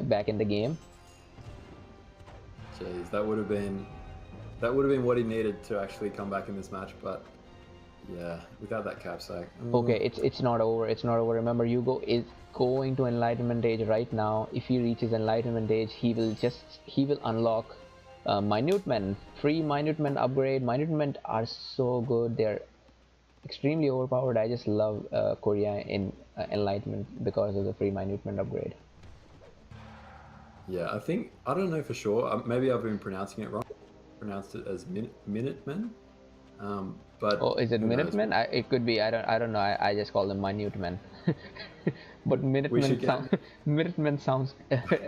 back in the game. Jeez, that would have been what he needed to actually come back in this match. But yeah, without that cap sack, Okay, it's not over. It's not over. Remember, Hugo is going to Enlightenment Age right now. If he reaches Enlightenment Age, he will unlock Minute Men, free Minute Men upgrade. Minute Men are so good. They're extremely overpowered. I just love Korea in Enlightenment because of the free Minute Men upgrade. yeah, I don't know for sure. Maybe I've been pronouncing it wrong. Pronounced it as Minutemen, but Oh, is it who knows? Minutemen? It could be. I don't know. I just call them Minute Men. But We should get Minutemen sounds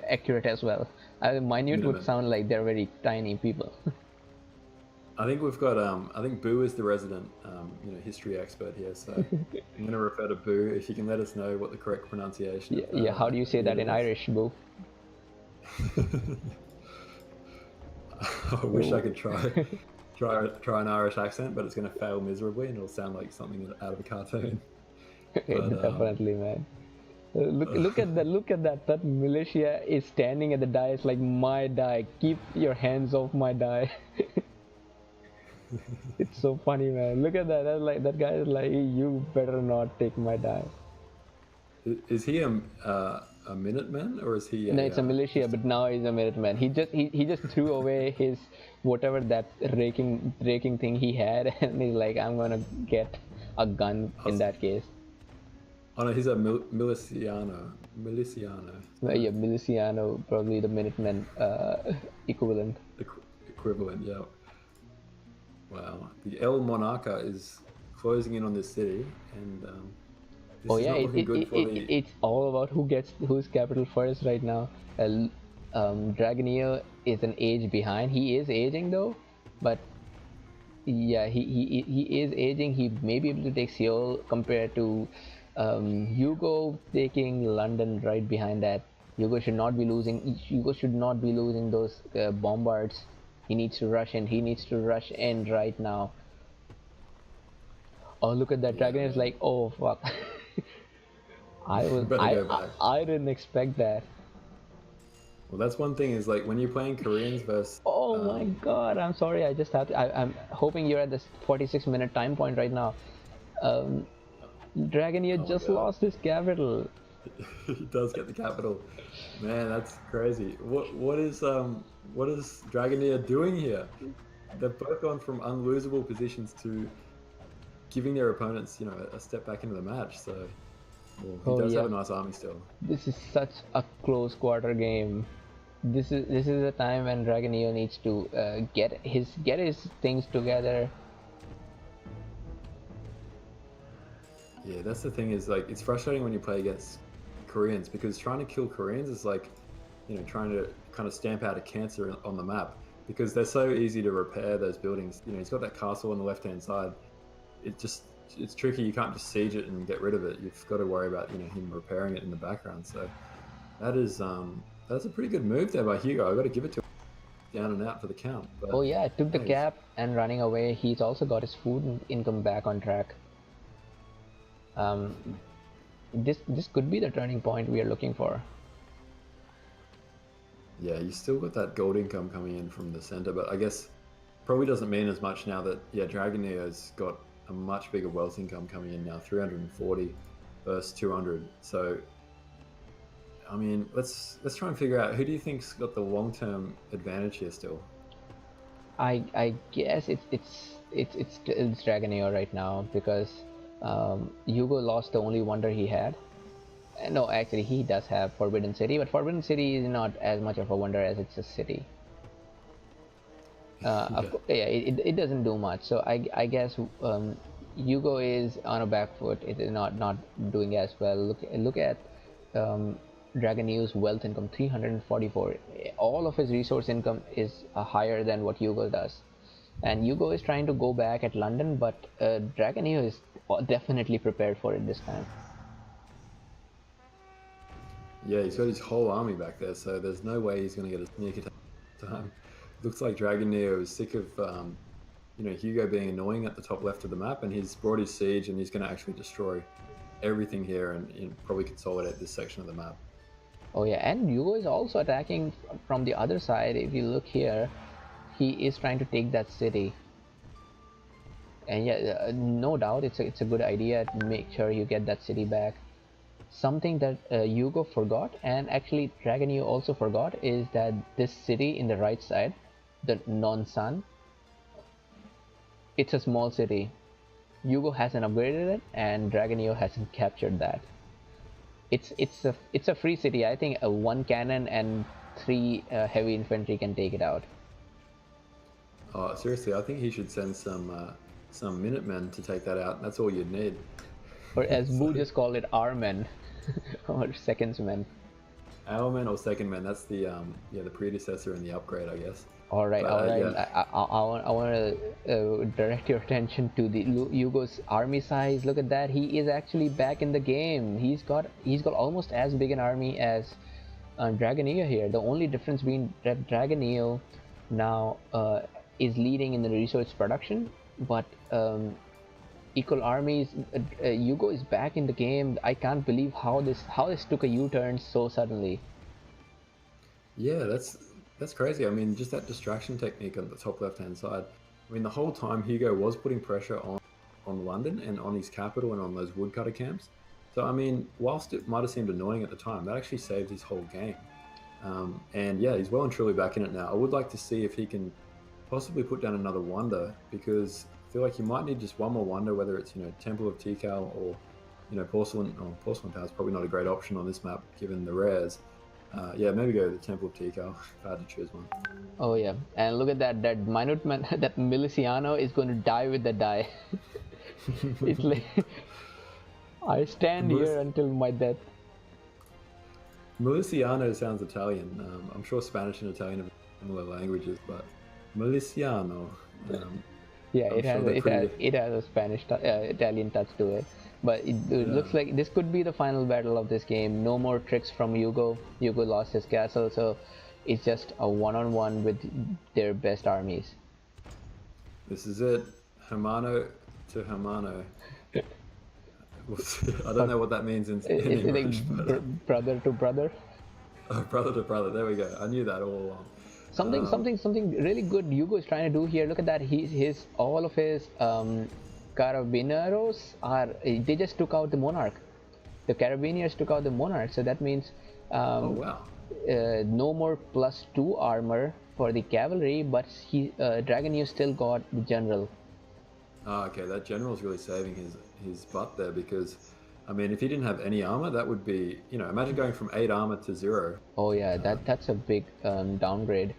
accurate as well. Minute would Minutemen. sound like they're very tiny people. I think we've got. I think Boo is the resident, history expert here. So I'm going to refer to Boo. If you can let us know what the correct pronunciation Yeah, of yeah. that How do you say that unit in is. Irish, Boo? I wish I Oh. could try an Irish accent, but it's going to fail miserably, and it'll sound like something out of a cartoon. But Definitely, man. Look at that. That militia is standing at the dais like my die. Keep your hands off my die. It's so funny, man. Look at that. That guy is like, you better not take my die. is he a Minuteman or is he No, a it's a militia, just a but now he's a Minuteman. He just threw away his whatever that raking thing he had, and he's like, I'm gonna get a gun in us- that case. oh no, he's a miliciano, Yeah, Miliciano, probably the Minutemen equivalent. equivalent. Yeah. Wow. The El Monarca is closing in on this city, and Oh this is yeah, not looking good for the. it's all about who gets whose capital first right now. Dragoneer is an age behind. He is aging though, but yeah, he is aging. He may be able to take Seoul compared to Hugo taking London right behind that. Hugo should not be losing. Hugo should not be losing those bombards. He needs to rush in. He needs to rush in right now. Oh, look at that! Yeah, Dragoneer is man. like, oh fuck. I was Better I, go I back. I didn't expect that. Well, that's one thing is like when you're playing Koreans versus. Oh my god, I'm sorry. I just have to. I'm hoping you're at this 46-minute time point right now. Um, Dragoneer Oh my just god. lost his capital. He does get the capital. Man, that's crazy. What is Dragoneer doing here? They've both gone from unlosable positions to giving their opponents, a step back into the match. So, well, he Oh does have yeah, a nice army still. this is such a close quarter game. This is the time when Dragoneer needs to get his things together. Yeah, that's the thing is like it's frustrating when you play against Koreans because trying to kill Koreans is like, trying to kind of stamp out a cancer on the map because they're so easy to repair those buildings. He's got that castle on the left-hand side. It just it's tricky. You can't just siege it and get rid of it. You've got to worry about him repairing it in the background. So that's a pretty good move there by Hugo. I got to give it to him. Down and out for the count. Oh But yeah, it took the hey, cap and running away. He's also got his food income back on track. Um, this could be the turning point we are looking for. yeah, you still got that gold income coming in from the center, but I guess probably doesn't mean as much now that Dragoneer's got a much bigger wealth income coming in now, 340 versus 200. So I mean, let's try and figure out who do you think's got the long-term advantage here still? I guess it's Dragoneer right now because Hugo lost the only wonder he had. No, actually he does have Forbidden City, but Forbidden City is not as much of a wonder as it's a city. Yeah. Yeah, it doesn't do much. So I guess Hugo is on a back foot. It is not doing as well. Look at Dragoneer's wealth income 344. All of his resource income is higher than what Hugo does. And Hugo is trying to go back at London, but Dragoneer is definitely prepared for it this time. Yeah, he's got his whole army back there, so there's no way he's going to get a sneak attack Looks like Dragon Neo is sick of Hugo being annoying at the top left of the map, and he's brought his siege, and he's going to actually destroy everything here and probably consolidate this section of the map. Oh yeah, and Yugo is also attacking from the other side. If you look here, he is trying to take that city. And yeah, no doubt it's a good idea to make sure you get that city back. Something that Yugo forgot, and actually Dragon Yu also forgot, is that this city in the right side, the non-sun, it's a small city. Yugo hasn't upgraded it, and Dragon Yu hasn't captured that. It's a free city. I think one cannon and 3 heavy infantry can take it out. Oh, seriously, I think he should send some Minutemen to take that out. That's all you'd need. Or as Boo just called it, our men, or seconds men. Our men or second men. That's the predecessor and the upgrade, I guess. All right, But, all right. yeah. I want to direct your attention to the Yugo's army size. Look at that. He is actually back in the game. He's got almost as big an army as Dragoneo here. The only difference being that Dragoneo now is leading in the resource production, but equal armies. Yugo is back in the game. I can't believe how this took a U-turn so suddenly. Yeah, that's crazy. I mean, just that distraction technique on the top left-hand side. I mean, the whole time Hugo was putting pressure on London and on his capital and on those woodcutter camps. So, I mean, whilst it might have seemed annoying at the time, that actually saved his whole game. And yeah, he's well and truly back in it now. I would like to see if he can possibly put down another wonder, because I feel like you might need just one more wonder, whether it's, Temple of Tikal or, Porcelain Tower is probably not a great option on this map given the rares. Yeah, maybe go to the Temple of Tikal if I had to choose one. Oh yeah, and look at that minute man, that Miliciano is going to die with the die. It's like I stand here until my death. Miliciano sounds Italian. I'm sure Spanish and Italian are similar languages, but Miliciano. Yeah, it has a Spanish Italian touch to it. But it looks like this could be the final battle of this game. No more tricks from Yugo. Yugo lost his castle, so it's just a one-on-one with their best armies. This is it. Hermano to Hermano. I don't know what that means in English. Brother to brother. Oh, brother to brother. There we go. I knew that all along. Something really good Yugo is trying to do here. Look at that. All of his Carabineros they just took out the Monarch. The Carabiniers took out the Monarch, so that means oh wow. No more +2 armor for the cavalry, but Dragoneo still got the general. Oh, okay, that general's really saving his butt there, because I mean, if he didn't have any armor, that would be, imagine going from 8 armor to 0. Oh yeah, that's a big downgrade.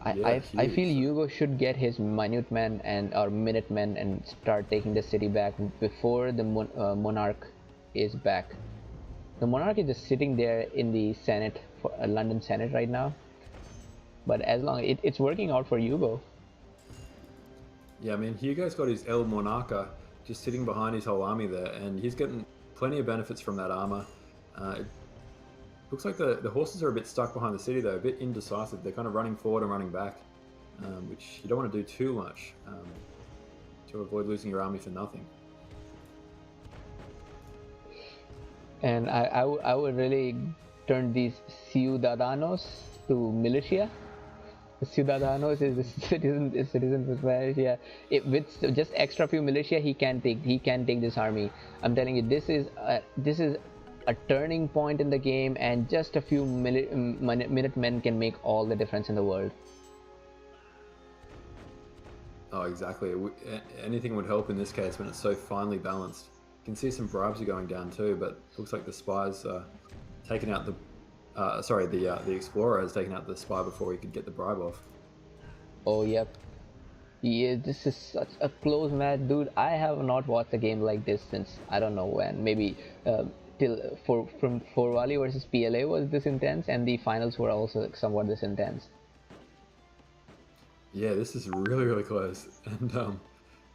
I feel Yugo should get his Minutemen or Minutemen and start taking the city back before the Monarch is back. The Monarch is just sitting there in the Senate, London Senate right now. But as long it's working out for Yugo. Yeah, I mean, Hugo's got his El Monarca just sitting behind his whole army there, and he's getting plenty of benefits from that armor. It looks like the horses are a bit stuck behind the city, though, a bit indecisive. They're kind of running forward and running back, which you don't want to do too much to avoid losing your army for nothing. And I would really turn these Ciudadanos to militia. Ciudadanos is a citizen of militia. With just extra few militia, he can take this army. I'm telling you, this is a turning point in the game, and just a few Minutemen can make all the difference in the world. Oh, exactly. Anything would help in this case when it's so finely balanced. You can see some bribes are going down too, but it looks like the spies taking out the the explorer has taken out the spy before he could get the bribe off. Oh yep. Yeah, this is such a close match, dude. I have not watched a game like this since I don't know when. Maybe from Forwali versus PLA was this intense, and the finals were also somewhat this intense. Yeah, this is really, really close, and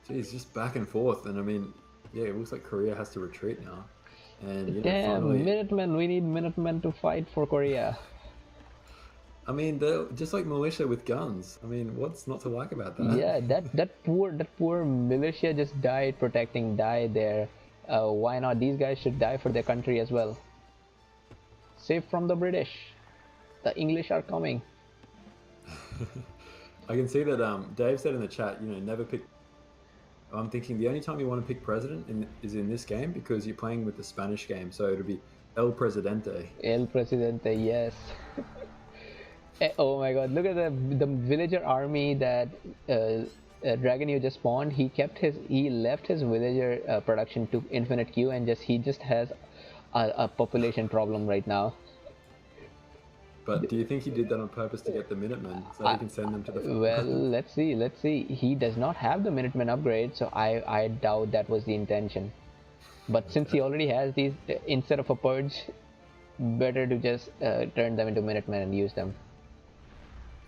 geez, just back and forth. And I mean, yeah, it looks like Korea has to retreat now. And damn, finally, Minutemen! We need Minutemen to fight for Korea. I mean, they're just like militia with guns. I mean, what's not to like about that? Yeah, that poor militia just died there. Why not? These guys should die for their country as well. Save from the British. The English are coming. I can see that Dave said in the chat, never pick. I'm thinking the only time you want to pick president is in this game because you're playing with the Spanish game, so it'll be El Presidente. El Presidente, yes. Oh my God! Look at the villager army that Dragonio just spawned. He left his villager production to infinite queue, and he just has a population problem right now. But do you think he did that on purpose to get the Minutemen so that he can send them to the front? Well, let's see. He does not have the Minutemen upgrade, so I doubt that was the intention. But since he already has these, instead of a purge, better to just turn them into Minutemen and use them.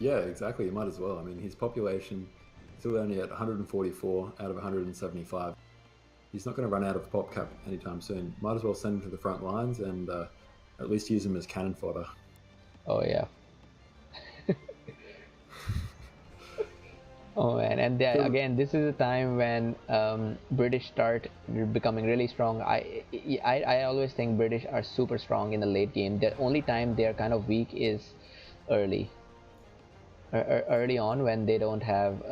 Yeah, exactly. You might as well. I mean, his population is still only at 144 out of 175. He's not going to run out of pop cap anytime soon. Might as well send him to the front lines and at least use him as cannon fodder. Oh yeah. Oh man, and again, this is a time when British start becoming really strong. I always think British are super strong in the late game. The only time they are kind of weak is early. Early on when they don't have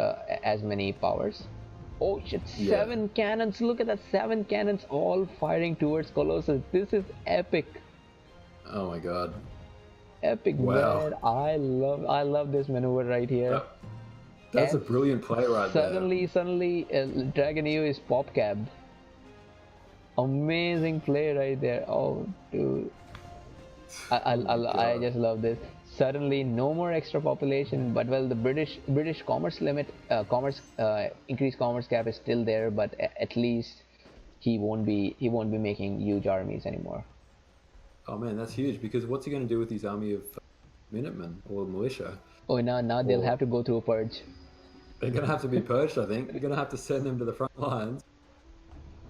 as many powers. Oh shit, Yeah. 7 cannons, look at that, 7 cannons all firing towards Colossus. This is epic. Oh my god. Epic, Wow. man. I love this maneuver right here. That's a And brilliant play right Suddenly Dragonio is pop capped. Amazing play right there. Oh dude. I just love this. Suddenly, no more extra population, but well, the British commerce limit, increased commerce cap is still there, but at least he won't be making huge armies anymore. there. Oh man, that's huge because what's he going to do with his army of Minutemen or militia? Oh, now they'll Or- have to go through a purge. They're going to have to be purged, I think. You're going to have to send them to the front lines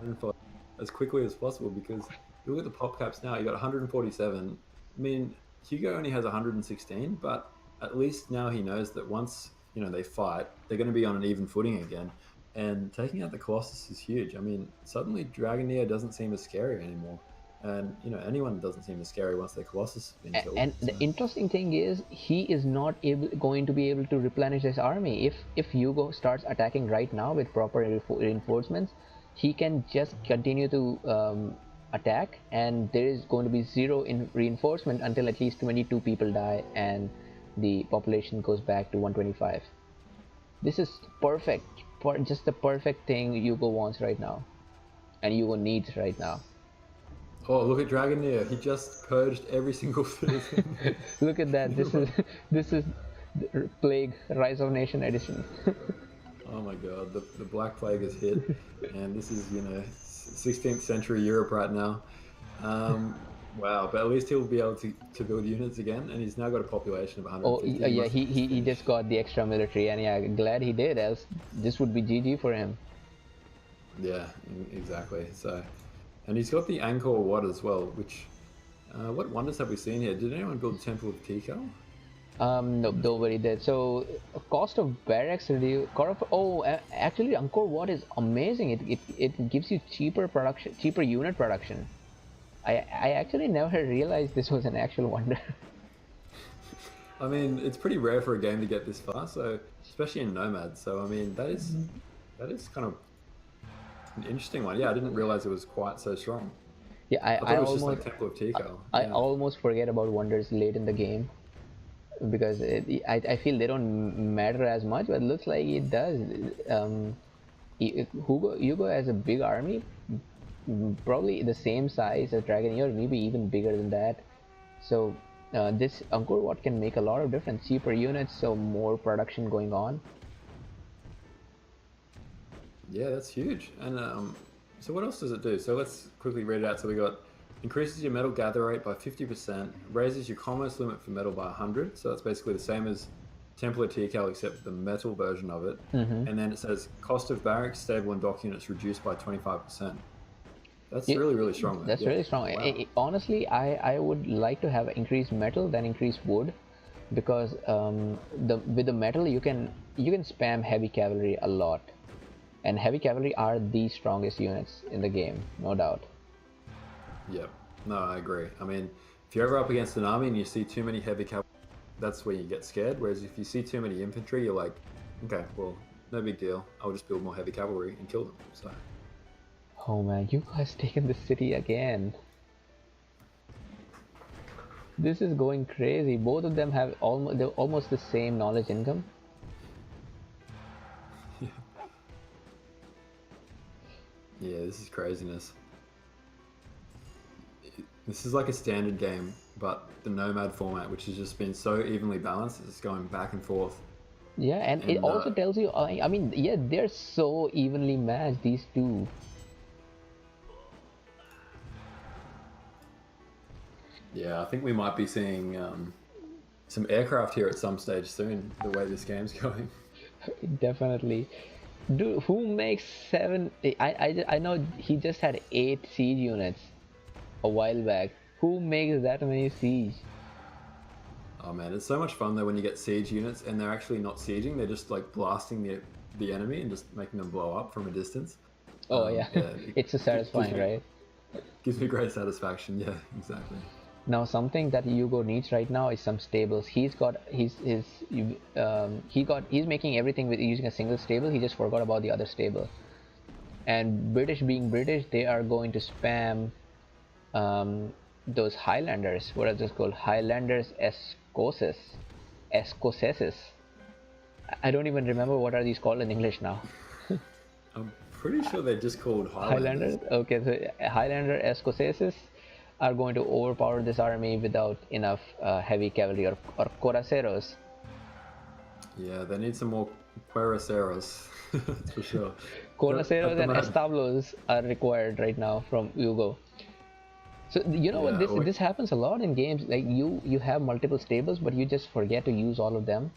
and for as quickly as possible because you look at the pop caps now, you got 147. I mean, Hugo only has 116, but at least now he knows that once they fight, they're going to be on an even footing again. And taking out the Colossus is huge. I mean, suddenly Dragoneer doesn't seem as scary anymore, and anyone doesn't seem as scary once their Colossus has been killed. And the interesting thing is, he is not going to be able to replenish his army. If Hugo starts attacking right now with proper reinforcements, he can just continue to attack, and there is going to be zero in reinforcement until at least 22 people die and the population goes back to 125. This is perfect, just the perfect thing Hugo wants right now, and Hugo needs right now. Oh, look at Dragoneer! He just purged every single citizen. Look at that. This is Plague Rise of Nation edition. Oh my god, the Black Plague has hit, and this is 16th century Europe right now. Wow, but at least he'll be able to build units again, and he's now got a population of 150. Oh yeah, he just got the extra military, and yeah, glad he did, else this would be GG for him. Yeah, exactly. So, and he's got the Angkor Wat as well, which what wonders have we seen here? Did anyone build Temple of Tikal? No, nobody did. So cost of barracks reduce. Actually, Angkor Wat is amazing. It gives you cheaper unit production. I actually never realized this was an actual wonder. I mean, it's pretty rare for a game to get this far, so especially in Nomad. So I mean, that is kind of an interesting one. Yeah, I didn't realize it was quite so strong. Yeah, I thought it was just like Temple of Tikal. I almost forget about wonders late in the game because I feel they don't matter as much, but it looks like it does. Hugo has a big army, probably the same size as Dragoneer, maybe even bigger than that. So this Angkor Wat can make a lot of difference. Cheaper units, so more production going on. Yeah, that's huge. And so what else does it do? So let's quickly read it out. So we got increases your metal gather rate by 50%, raises your commerce limit for metal by 100. So that's basically the same as Temple of Tikal except the metal version of it. And then it says cost of barracks, stable and dock units reduced by 25%. That's really, really strong. That's really strong. Wow. Honestly, I would like to have increased metal than increased wood, because the with the metal you can spam heavy cavalry a lot, and heavy cavalry are the strongest units in the game, no doubt. Yep. No, I agree. I mean, if you're ever up against an army and you see too many heavy cavalry, that's where you get scared. Whereas if you see too many infantry, you're like, okay, well, no big deal. I'll just build more heavy cavalry and kill them. So. Oh man, you guys taken the city again. This is going crazy. Both of them have almost the same knowledge income. Yeah, this is craziness. This is like a standard game, but the Nomad format, which has just been so evenly balanced, it's going back and forth. Yeah, and it And also tells you, I mean, yeah, they're so evenly matched, these two. yeah, I think we might be seeing some aircraft here at some stage soon, the way this game's going. Definitely. Dude, who makes seven? I know he just had 8 siege units a while back. Who makes that many siege? Oh man, it's so much fun though when you get siege units and they're actually not sieging, they're just like blasting the enemy and just making them blow up from a distance. Oh yeah, Yeah, it's so satisfying, right? gives me great satisfaction. Yeah, exactly. Now something that Hugo needs right now is some stables. He's got he's making everything with using a single stable. He just forgot about the other stable. And British being British, they are going to spam those Highlanders. What are those called? Highlanders Escoceses. I don't even remember what are these called in English now. I'm pretty sure they're just called Highlanders. Highlanders. Okay, so Highlander Escoceses are going to overpower this army without enough heavy cavalry or coraceros. Yeah, they need some more cuiraseros, that's for sure. At Coraceros the and moment, establos are required right now from Hugo. So you know what, yeah, this happens a lot in games. Like you have multiple stables, but you just forget to use all of them.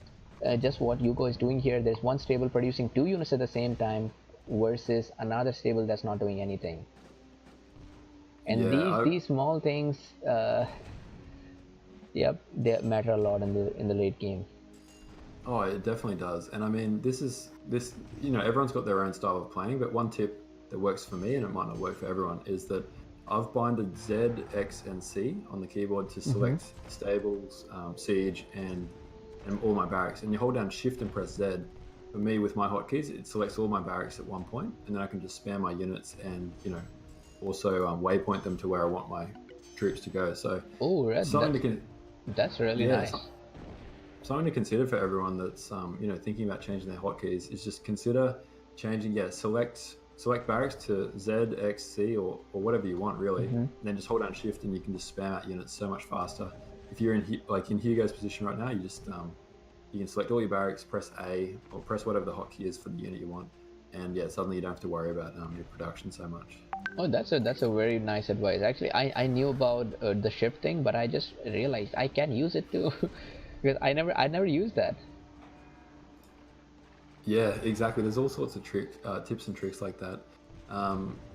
Just what Hugo is doing here. There's one stable producing 2 units at the same time versus another stable that's not doing anything. And yeah, these small things, yep, they matter a lot in the late game. oh, it definitely does. And I mean, this. You know, everyone's got their own style of playing, but one tip that works for me, and it might not work for everyone, is that I've binded Z, X, and C on the keyboard to select stables, siege, and all my barracks. And you hold down Shift and press Z. For me, with my hotkeys, it selects all my barracks at one point, and then I can just spam my units and also waypoint them to where I want my troops to go. So Oh, something that's really yeah, nice. something to consider for everyone that's thinking about changing their hotkeys is just consider changing. Yeah, select barracks to Z, X, C, or whatever you want really. And then just hold down Shift and you can just spam out units so much faster. If you're in Hugo's position right now, you just you can select all your barracks, press A, or press whatever the hotkey is for the unit you want, and yeah, suddenly you don't have to worry about your production so much. Oh, that's a very nice advice. Actually, I knew about the shift thing, but I just realized I can use it too, because I never used that. Yeah, exactly. There's all sorts of tips and tricks like that.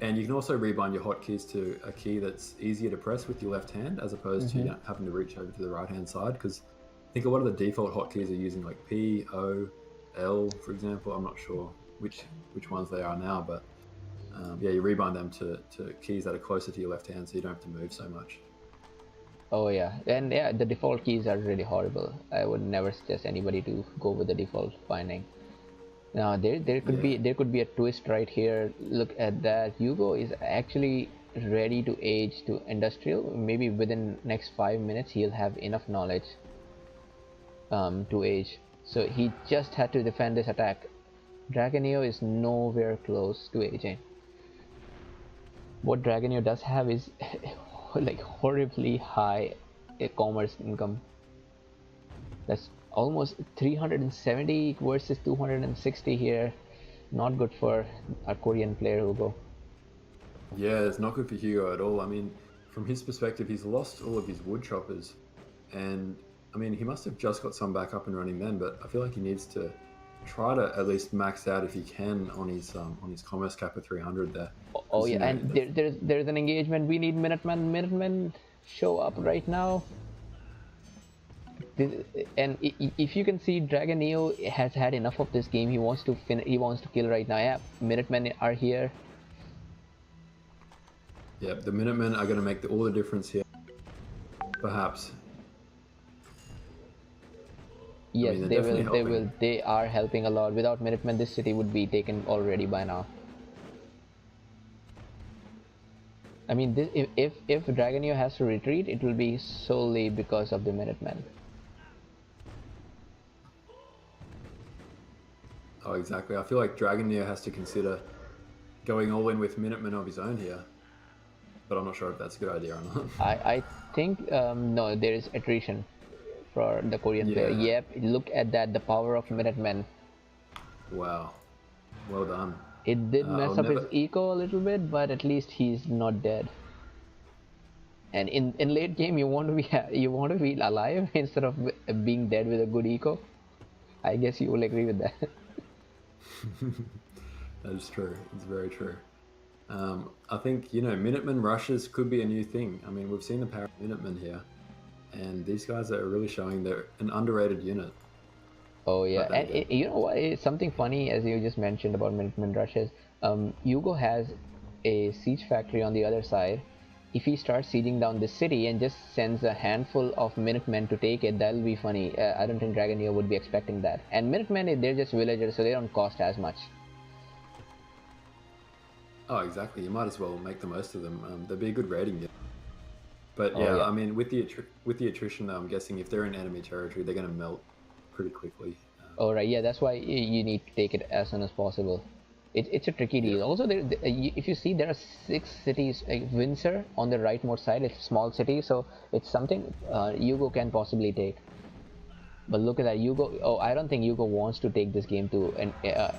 And you can also rebind your hotkeys to a key that's easier to press with your left hand as opposed to having to reach over to the right hand side. Because I think a lot of the default hotkeys are using like P, O, L, for example. I'm not sure which ones they are now, but yeah, you rebind them to keys that are closer to your left hand so you don't have to move so much. Oh yeah, and yeah, the default keys are really horrible. I would never suggest anybody to go with the default binding. Now there could be a twist right here. Look at that. Hugo is actually ready to age to industrial. Maybe within next 5 minutes he'll have enough knowledge to age. So he just had to defend this attack. Dragonio is nowhere close to aging. What Dragonio does have is like horribly high commerce income. That's almost 370 versus 260 here. Not good for a Korean player, Hugo. Yeah, it's not good for Hugo at all. I mean, from his perspective, he's lost all of his wood choppers, and I mean, he must have just got some back up and running then. But I feel like he needs to try to at least max out if he can on his commerce cap of 300 there. Oh yeah, and there's an engagement. We need Minutemen. Minutemen show up right now. And if you can see, Dragon Neo has had enough of this game. He wants to he wants to kill right now. Yeah, Minutemen are here. Yeah, the Minutemen are going to make all the difference here. Perhaps. I Yes, mean, they're they definitely will. They helping. will. They are helping a lot. Without Minutemen, this city would be taken already by now. I mean, this, if Dragon Neo has to retreat, it will be solely because of the Minutemen. Oh, exactly. I feel like Dragoneer has to consider going all in with Minutemen of his own here, but I'm not sure if that's a good idea or not. I think no, there is attrition for the Korean player. Yeah. Yep, look at that, the power of Minutemen. Wow. Well done. It did I'll mess up his never. eco a little bit, but at least he's not dead. And in late game, you want to be you want to be alive instead of being dead with a good eco. I guess you will agree with that. That is true. It's very true. I think Minutemen rushes could be a new thing. I mean, we've seen the power of Minutemen here, and these guys are really showing they're an underrated unit. Oh yeah, But then and again, you know what? It's something funny as you just mentioned about Minutemen rushes. Yugo has a siege factory on the other side. If he starts sieging down the city and just sends a handful of Minutemen to take it, that'll be funny. I don't think Dragoneer would be expecting that. And Minutemen, they're just villagers, so they don't cost as much. oh, exactly. You might as well make the most of them. They'd be a good raiding unit. But Oh yeah, yeah. I mean, with the attrition, though, I'm guessing if they're in enemy territory, they're going to melt pretty quickly. Oh right, yeah. That's why you need to take it as soon as possible. It's a tricky Yeah. deal. Also, if you see, there are 6 cities. Windsor on the rightmost side, it's a small city, so it's something Yugo can possibly take. But look at that, Yugo. Oh, I don't think Yugo wants to take this game to an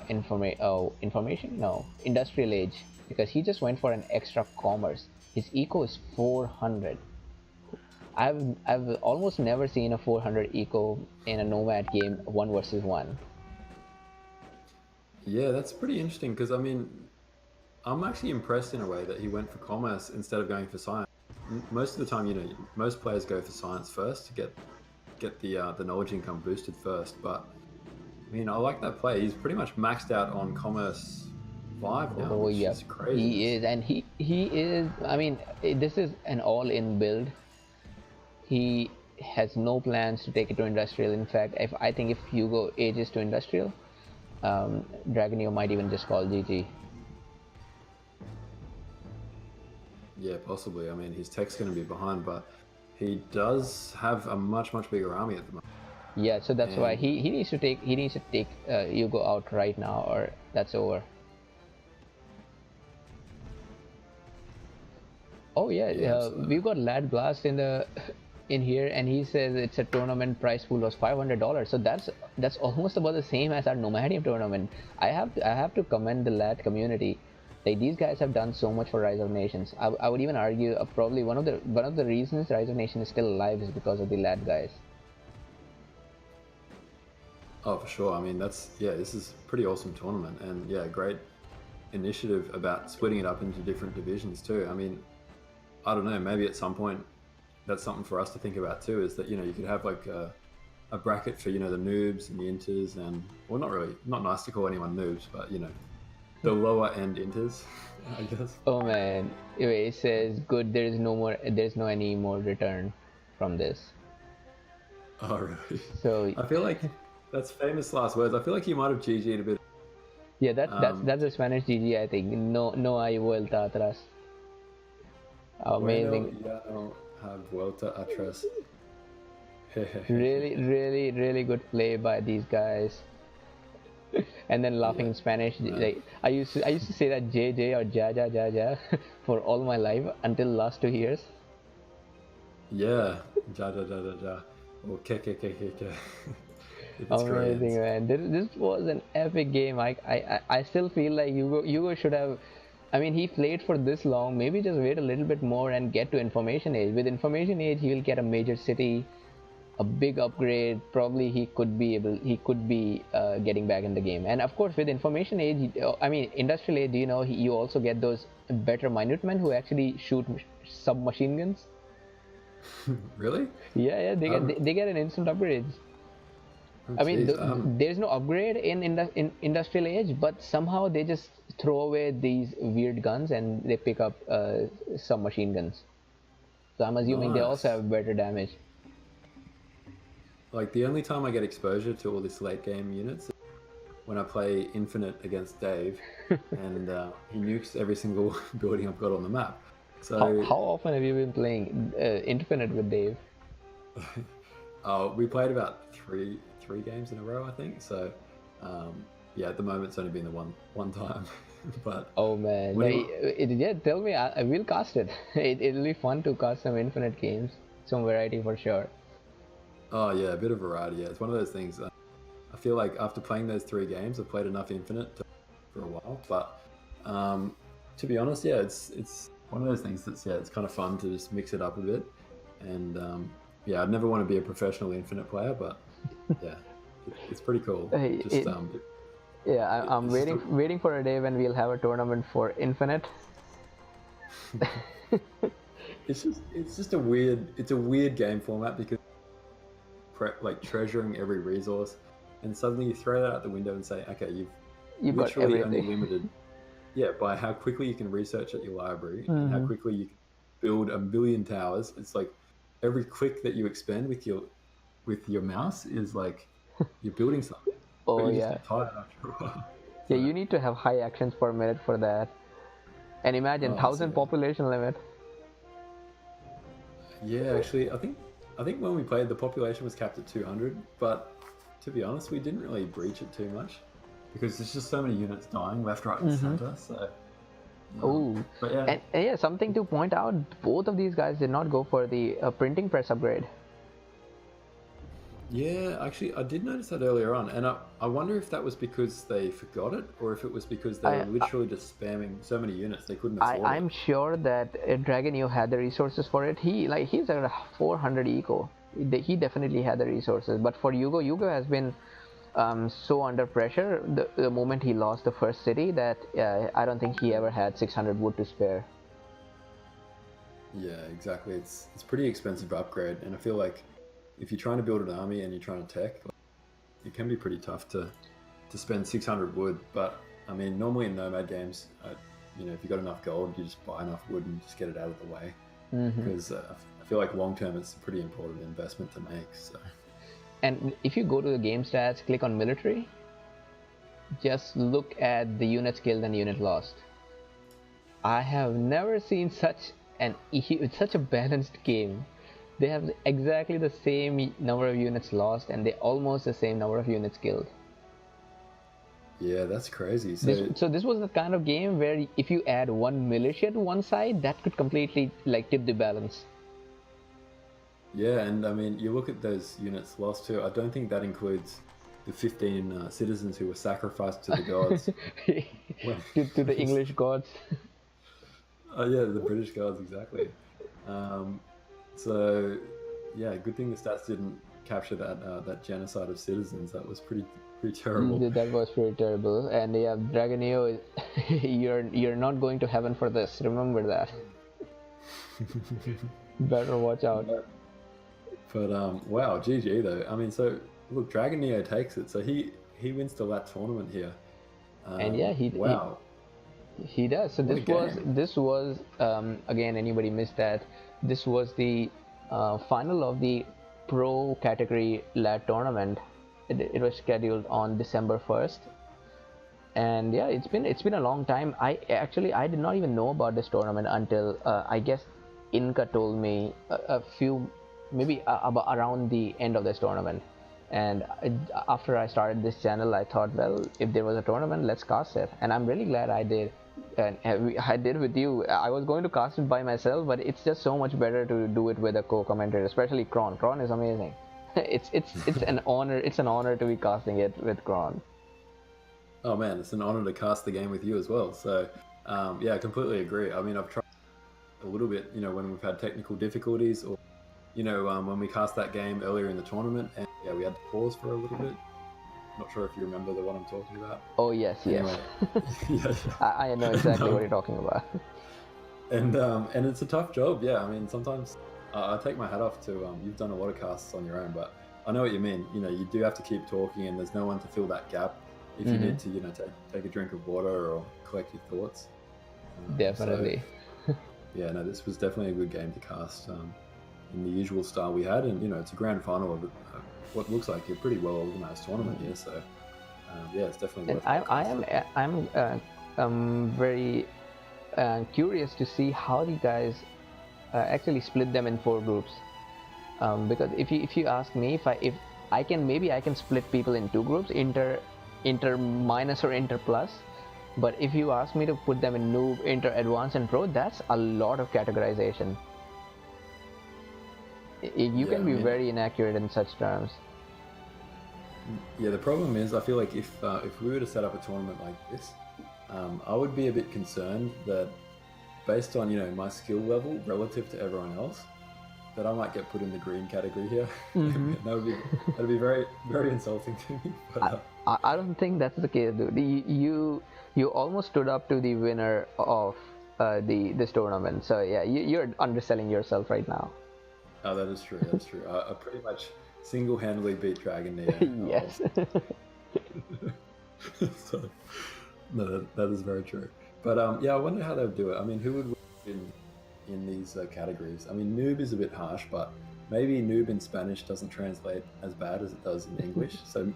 information. No, industrial age, because he just went for an extra commerce. His eco is 400. I've almost never seen a 400 eco in a Nomad game, 1 versus 1. Yeah, that's pretty interesting because I mean, I'm actually impressed in a way that he went for commerce instead of going for science. Most of the time, most players go for science first to get the knowledge income boosted first. But I mean, I like that play. He's pretty much maxed out on commerce 5 now, Oh which yep, is he craziness. is, and he is. I mean, this is an all-in build. He has no plans to take it to industrial. In fact, if I think if Hugo ages to industrial, Dragonio might even just call GG. Yeah, possibly. I mean, his tech's going to be behind, but he does have a much bigger army at the moment. Yeah, so that's why And he needs to take Hugo out right now, or that's over. Oh yeah, yeah, so we've got Lad Blast in the in here, and he says it's a tournament price pool was $500. So that's almost about the same as our Nomadium tournament. I have to commend the Lad community. Like these guys have done so much for Rise of Nations. I would even argue probably one of the reasons Rise of Nations is still alive is because of the Lad guys. oh, for sure. I mean, this is a pretty awesome tournament, and yeah, great initiative about splitting it up into different divisions too. I mean, I don't know, maybe at some point that's something for us to think about too. Is that you could have like a bracket for the noobs and the inters, and well, not nice to call anyone noobs, but the lower end inters, I guess. Oh man, anyway, it says good. There's no any more return from this. Oh, really? So I feel like that's famous last words. I feel like he might have GG'd a bit. yeah, that's Um, that's the Spanish GG. I think no hay vuelta atrás. bueno, Amazing. ya no have vuelta atrás. Really, really, really good play by these guys. And then laughing Yeah, in Spanish, man. like I used to say that JJ or ja ja ja ja for all my life until last 2 years. Yeah, ja ja ja ja ja, or ke. If it's Amazing Koreans. man. This was an epic game. I still feel like Hugo should have. I mean, he played for this long. Maybe just wait a little bit more and get to Information Age. With Information Age, he will get a major city, a big upgrade. Probably he could be getting back in the game. And of course, with Information Age, I mean Industrial Age, you also get those better Minutemen who actually shoot submachine guns. Really? Yeah, they get Um, they get an instant upgrade. oh, I mean, jeez. there's no upgrade in Industrial Age, but somehow they just throw away these weird guns and they pick up some machine guns. So I'm assuming they also Nice. have better damage. Like the only time I get exposure to all this late game units is when I play Infinite against Dave, and he nukes every single building I've got on the map. So How often have you been playing Infinite with Dave? we played about three games in a row, I think. So yeah, at the moment it's only been the one time, but Oh man, no, when he, yeah, tell me, I will cast it. It'll be fun to cast some Infinite games, some variety for sure. oh yeah, a bit of variety. Yeah, it's one of those things. I feel like after playing those three games, I've played enough Infinite for a while. But to be honest, yeah, it's one of those things that's it's kind of fun to just mix it up a bit. And yeah, I'd never want to be a professional Infinite player, but yeah, it's pretty cool. Hey, Just yeah, I'm it's just waiting for a day when we'll have a tournament for Infinite. it's just a weird game format because like treasuring every resource, and suddenly you throw that out the window and say, okay, you've You got literally only everything. limited, yeah, by how quickly you can research at your library and how Hmm. quickly you can build a million towers. It's like every click that you expend with your mouse is like you're building something, but Oh you just yeah, get tired after a while. yeah. So, You need to have high actions per minute for that. And imagine oh, so 1,000 population limit. yeah, actually, I think when we played, the population was capped at 200, but to be honest, we didn't really breach it too much because there's just so many units dying left, right, and Mm-hmm. center. So, Oh, but yeah, and yeah, something to point out: both of these guys did not go for the printing press upgrade. yeah, actually, I did notice that earlier on, and I wonder if that was because they forgot it or if it was because they were I literally just spamming so many units they couldn't I afford it. I'm sure that Dragon had the resources for it. He's at 400 eco. He definitely had the resources. But for Yugo has been so under pressure the moment he lost the first city that I don't think he ever had 600 wood to spare. Yeah, exactly. It's pretty expensive to upgrade, and I feel like if you're trying to build an army and you're trying to tech, it can be pretty tough to spend 600 wood. But I mean, normally in Nomad games, if you got enough gold, you just buy enough wood and just get it out of the way. Hmm. Because I feel like long term, it's a pretty important investment to make. So And if you go to the game stats, click on military, just look at the units killed and unit lost. I have never seen such a balanced game. They have exactly the same number of units lost and they almost the same number of units killed. yeah, that's crazy. This was the kind of game where if you add one militia to one side, that could completely like tip the balance. Yeah, and I mean, you look at those units lost too. I don't think that includes the 15 citizens who were sacrificed to the gods. When, to the English gods. yeah, the British gods exactly. Um, so yeah, good thing the stats didn't capture that genocide of citizens. That was pretty terrible. That was pretty terrible. And yeah, Dragonio, you're not going to heaven for this. Remember that. Better watch out. But wow, GG though. I mean, so look, Dragon Neo takes it. So he wins the LAT tournament here. And yeah, Wow, he does. So what a this was again, anybody missed that? This was the final of the pro category LAT tournament. It was scheduled on December 1st, and yeah, it's been a long time. I did not even know about this tournament until I guess Inca told me a few maybe about around the end of this tournament. And after I started this channel, I thought, well, if there was a tournament, let's cast it. And I'm really glad I did. And I did with you. I was going to cast it by myself, but it's just so much better to do it with a co-commentator, especially Kron. Kron is amazing. It's an honor. It's an honor to be casting it with Kron. Oh man, it's an honor to cast the game with you as well. So yeah, I completely agree. I mean, I've tried a little bit, when we've had technical difficulties, or when we cast that game earlier in the tournament, and yeah, we had to pause for a little bit. Not sure if you remember the one I'm talking about. Oh yes, Anyway, yes. yeah. I know exactly what you're talking about. And it's a tough job. Yeah, I mean, sometimes I take my hat off to you've done a lot of casts on your own, but I know what you mean. You know, you do have to keep talking, and there's no one to fill that gap if you need to, you know, take a drink of water or collect your thoughts. Definitely. So, yeah, no, this was definitely a good game to cast in the usual style we had, and you know, it's a grand final of what looks like a pretty well organized tournament here. So, yeah, it's definitely And worth. I'm very curious to see how the guys actually split them in 4 groups. Because if you ask me, if I can, maybe I can split people in 2 groups, inter minus or inter plus. But if you ask me to put them in noob, inter, advanced, and pro, that's a lot of categorization. You Yeah, can I be mean, very inaccurate in such terms. yeah, the problem is, I feel like if we were to set up a tournament like this, I would be a bit concerned that based on, you know, my skill level relative to everyone else, that I might get put in the green category here. That'd be very very insulting to me. But I don't think that's the case, dude. You almost stood up to the winner of this tournament. So yeah, you're underselling yourself right now. oh, that is true. That's true. I pretty much single-handedly beat Dragon Neo. Yes. So no, that is very true. But yeah, I wonder how they would do it. I mean, who would win in these categories? I mean, noob is a bit harsh, but maybe noob in Spanish doesn't translate as bad as it does in English. So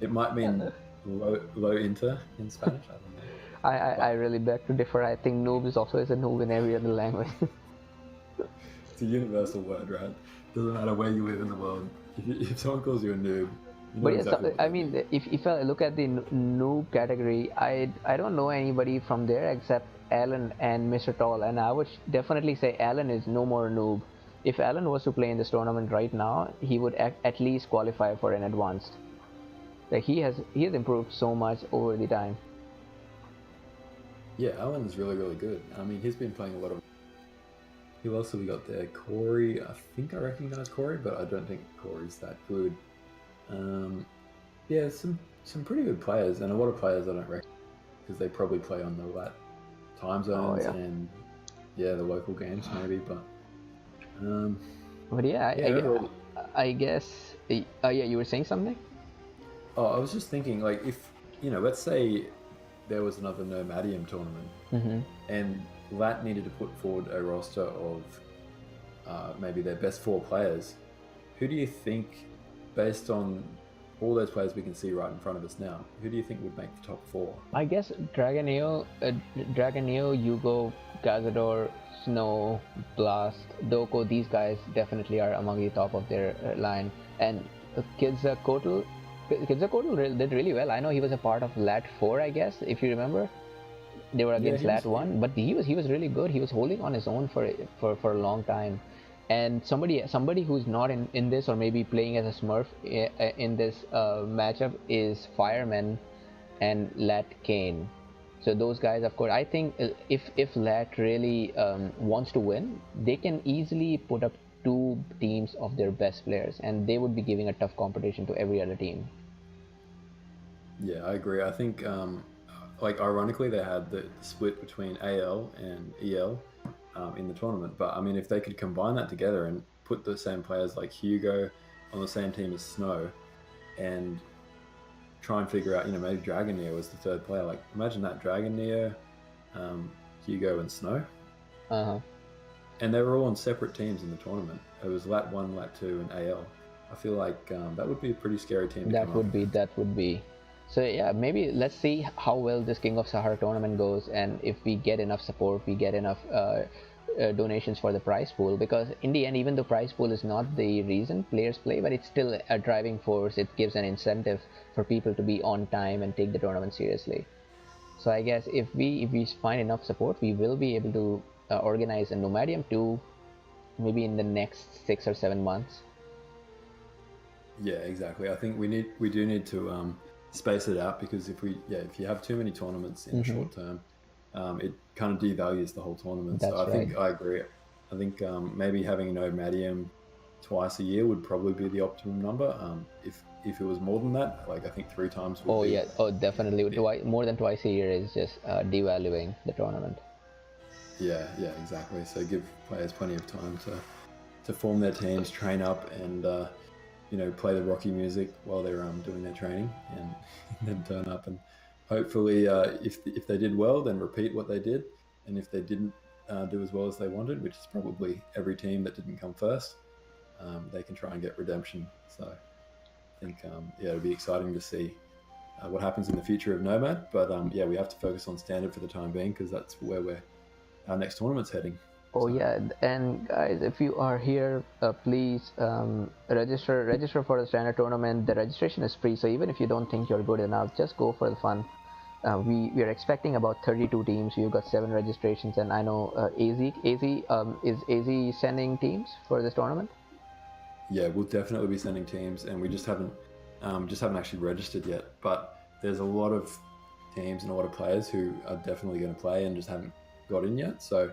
it might mean low inter in Spanish. I don't know. I really beg to differ. I think noob is also a noob in every other language. It's a universal word, right? Doesn't matter where you live in the world. If someone calls you a noob, you know But yeah, exactly so, what I they mean, mean. if I look at the noob category, I don't know anybody from there except Alan and Mr. Tall, and I would definitely say Alan is no more noob. If Alan was to play in this tournament right now, he would at least qualify for an advanced. Like he has improved so much over the time. Yeah, Alan's really, really good. I mean, he's been playing a lot of. Who else have we got there? Corey. I think I recognize Corey, but I don't think Corey's that good. Um, yeah, some pretty good players, and a lot of players I don't recognize because they probably play on the LAT time Oh zones yeah. and yeah, the local games maybe. But um, But yeah, yeah, overall, I guess. Yeah, you were saying something? oh, I was just thinking, like, if you know, let's say there was another Nomadium tournament, Mm-hmm. and LAT needed to put forward a roster of maybe their best 4 players. Who do you think, based on all those players we can see right in front of us now, who do you think would make the top 4? I guess Dragoneo, Yugo, Cazador, Snow, Blast, Doko, these guys definitely are among the top of their line. And Quetzalcoatl did really well. I know he was a part of LAT 4, I guess, if you remember. They were Yeah, against LAT 1, but he was really good. He was holding on his own for a long time. And somebody who's not in this, or maybe playing as a Smurf in this matchup, is Fireman and Lat Kane. So those guys, of course, I think if Lat really wants to win, they can easily put up 2 teams of their best players, and they would be giving a tough competition to every other team. Yeah, I agree. I think, like, ironically, they had the split between AL and EL in the tournament. But I mean, if they could combine that together and put the same players like Hugo on the same team as Snow, and try and figure out, you know, maybe Dragon Neo was the 3rd player. Like, imagine that, Dragon Neo, Hugo, and Snow. Uh-huh. And they were all on separate teams in the tournament. It was LAT 1, LAT 2, and AL. I feel like that would be a pretty scary team to come up with. That would be. So yeah, maybe let's see how well this King of Sahara tournament goes, and if we get enough support, we get enough donations for the prize pool. Because in the end, even though prize pool is not the reason players play, but it's still a driving force. It gives an incentive for people to be on time and take the tournament seriously. So I guess if we find enough support, we will be able to organize a Nomadium 2 maybe in the next 6 or 7 months. Yeah, exactly. I think we do need to space it out, because if you have too many tournaments in a Mm-hmm. short term, it kind of devalues the whole tournament. So That's I right. think I agree. I think maybe having Nomadium twice a year would probably be the optimum number. If it was more than that, like, I think 3 times would Oh be yeah, oh definitely. bit. More than twice a year is just devaluing the tournament. Yeah, yeah, exactly. So give players plenty of time to form their teams, train up, and play the Rocky music while they're doing their training, and then turn up and hopefully, if they did well, then repeat what they did, and if they didn't do as well as they wanted, which is probably every team that didn't come first, they can try and get redemption. So I think it'll be exciting to see what happens in the future of Nomad. But we have to focus on standard for the time being because that's where our next tournament's heading. Oh yeah, and guys, if you are here, please register for the standard tournament. The registration is free, so even if you don't think you're good enough, just go for the fun. We are expecting about 32 teams. You've got 7 registrations, and I know is AZ sending teams for this tournament? Yeah, we'll definitely be sending teams, and we just haven't actually registered yet. But there's a lot of teams and a lot of players who are definitely going to play and just haven't got in yet. So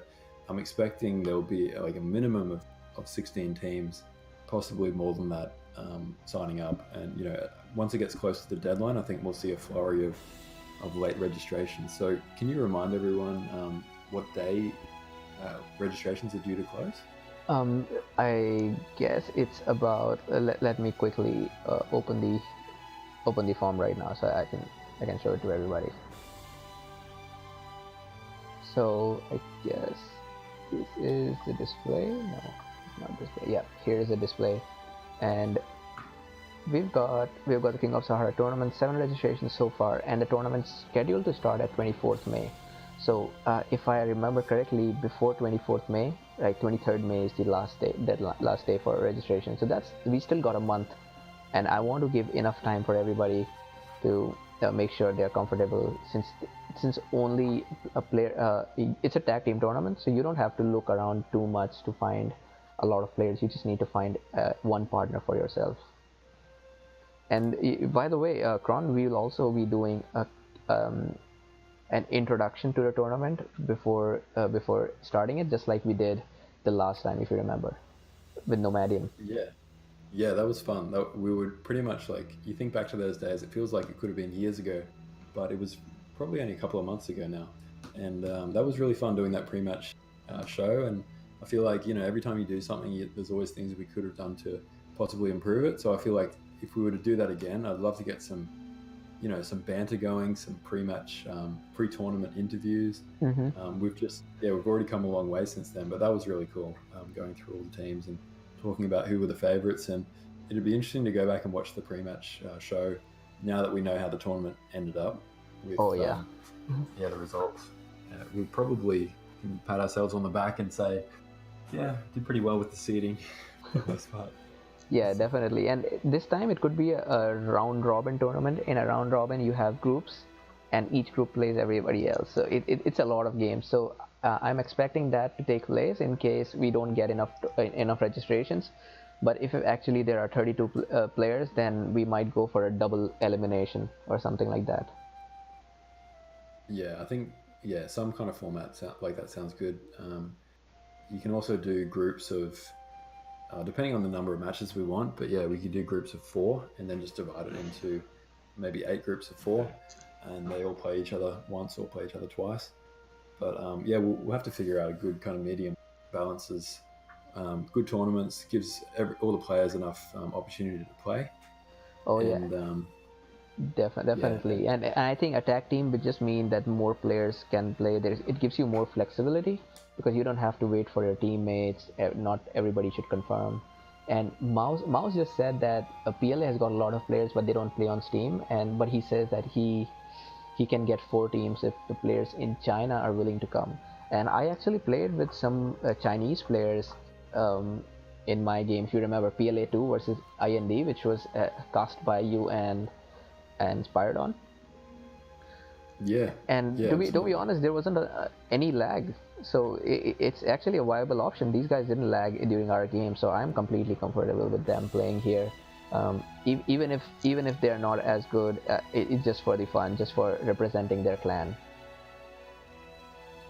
I'm expecting there'll be like a minimum of 16 teams, possibly more than that, signing up. And once it gets close to the deadline, I think we'll see a flurry of late registrations. So can you remind everyone what day registrations are due to close? I guess it's about. Let me quickly open the form right now, so I can show it to everybody. So I guess this is the display. No, it's not display. Yeah, here is the display, and we've got the King of Sahara tournament, 7 registrations so far, and the tournament's scheduled to start at 24th May. So if I remember correctly, before 24th May, like 23rd May is the last day for registration. So we still got a month, and I want to give enough time for everybody to make sure they're comfortable, since only a player. It's a tag team tournament, so you don't have to look around too much to find a lot of players. You just need to find one partner for yourself. And by the way, Kron, we will also be doing an introduction to the tournament before starting it, just like we did the last time, if you remember, with Nomadium. Yeah, that was fun. We would pretty much, like, you think back to those days, it feels like it could have been years ago, but it was probably only a couple of months ago now. And that was really fun doing that pre-match show. And I feel like, every time you do something, there's always things we could have done to possibly improve it. So I feel like if we were to do that again, I'd love to get some banter going, some pre-match, pre-tournament interviews. Mm-hmm. We've already come a long way since then, but that was really cool, going through all the teams and talking about who were the favorites. And it'd be interesting to go back and watch the pre-match show now that we know how the tournament ended up. With, the results. We probably can pat ourselves on the back and say, yeah, did pretty well with the seeding for the most part. Yeah, definitely. And this time it could be a round robin tournament. In a round robin, you have groups, and each group plays everybody else. So it's a lot of games. So I'm expecting that to take place in case we don't get enough registrations. But if actually there are 32 players, then we might go for a double elimination or something like that. Yeah, I think some kind of format like that sounds good. You can also do groups of. Depending on the number of matches we want, but we could do groups of 4 and then just divide it into maybe 8 groups of 4, and they all play each other once or play each other twice. But we'll have to figure out a good kind of medium balances. Good tournaments, gives all the players enough opportunity to play. Definitely. And I think a tag team would just mean that more players can play. It gives you more flexibility, because you don't have to wait for your teammates. Not everybody should confirm. And Mouse just said that PLA has got a lot of players, but they don't play on Steam. But he says that he can get 4 teams if the players in China are willing to come. And I actually played with some Chinese players in my game. If you remember, PLA 2 versus IND, which was cast by you and Spiridon. Yeah. And to be honest, there wasn't any lag, so it's actually a viable option. These guys didn't lag during our game, so I'm completely comfortable with them playing here. Even if they're not as good, it's just for the fun, just for representing their clan.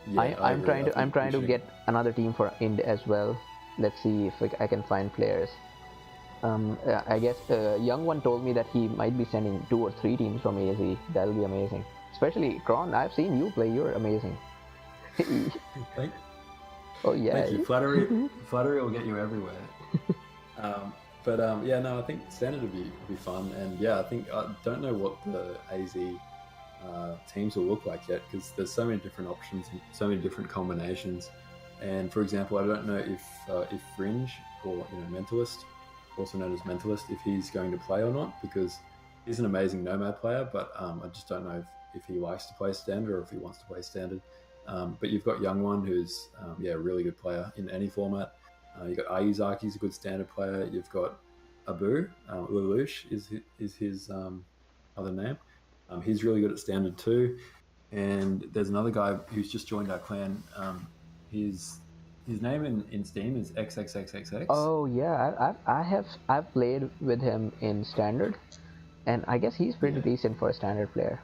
Yeah, I'm trying to get another team for Ind as well. Let's see if I can find players. I guess Young One told me that he might be sending 2 or 3 teams from AZ. That'll be amazing. Especially Kron, I've seen you play. You're amazing. Oh yeah. Thank you. Flattery will get you everywhere. Um, yeah, no, I think standard would be fun, and yeah, I think I don't know what the AZ teams will look like yet because there's so many different options and so many different combinations. And for example, I don't know if Fringe or Mentalist, also known as Mentalist, if he's going to play or not because he's an amazing Nomad player, but I just don't know if he likes to play standard or if he wants to play standard. But you've got Young One, who's a really good player in any format. You've got Ayuzaki's a good standard player. You've got Abu, Lelouch is his other name. He's really good at standard too. And there's another guy who's just joined our clan. His name in Steam is XXXXX. Oh yeah, I've played with him in standard, and I guess he's pretty Yeah, decent for a standard player.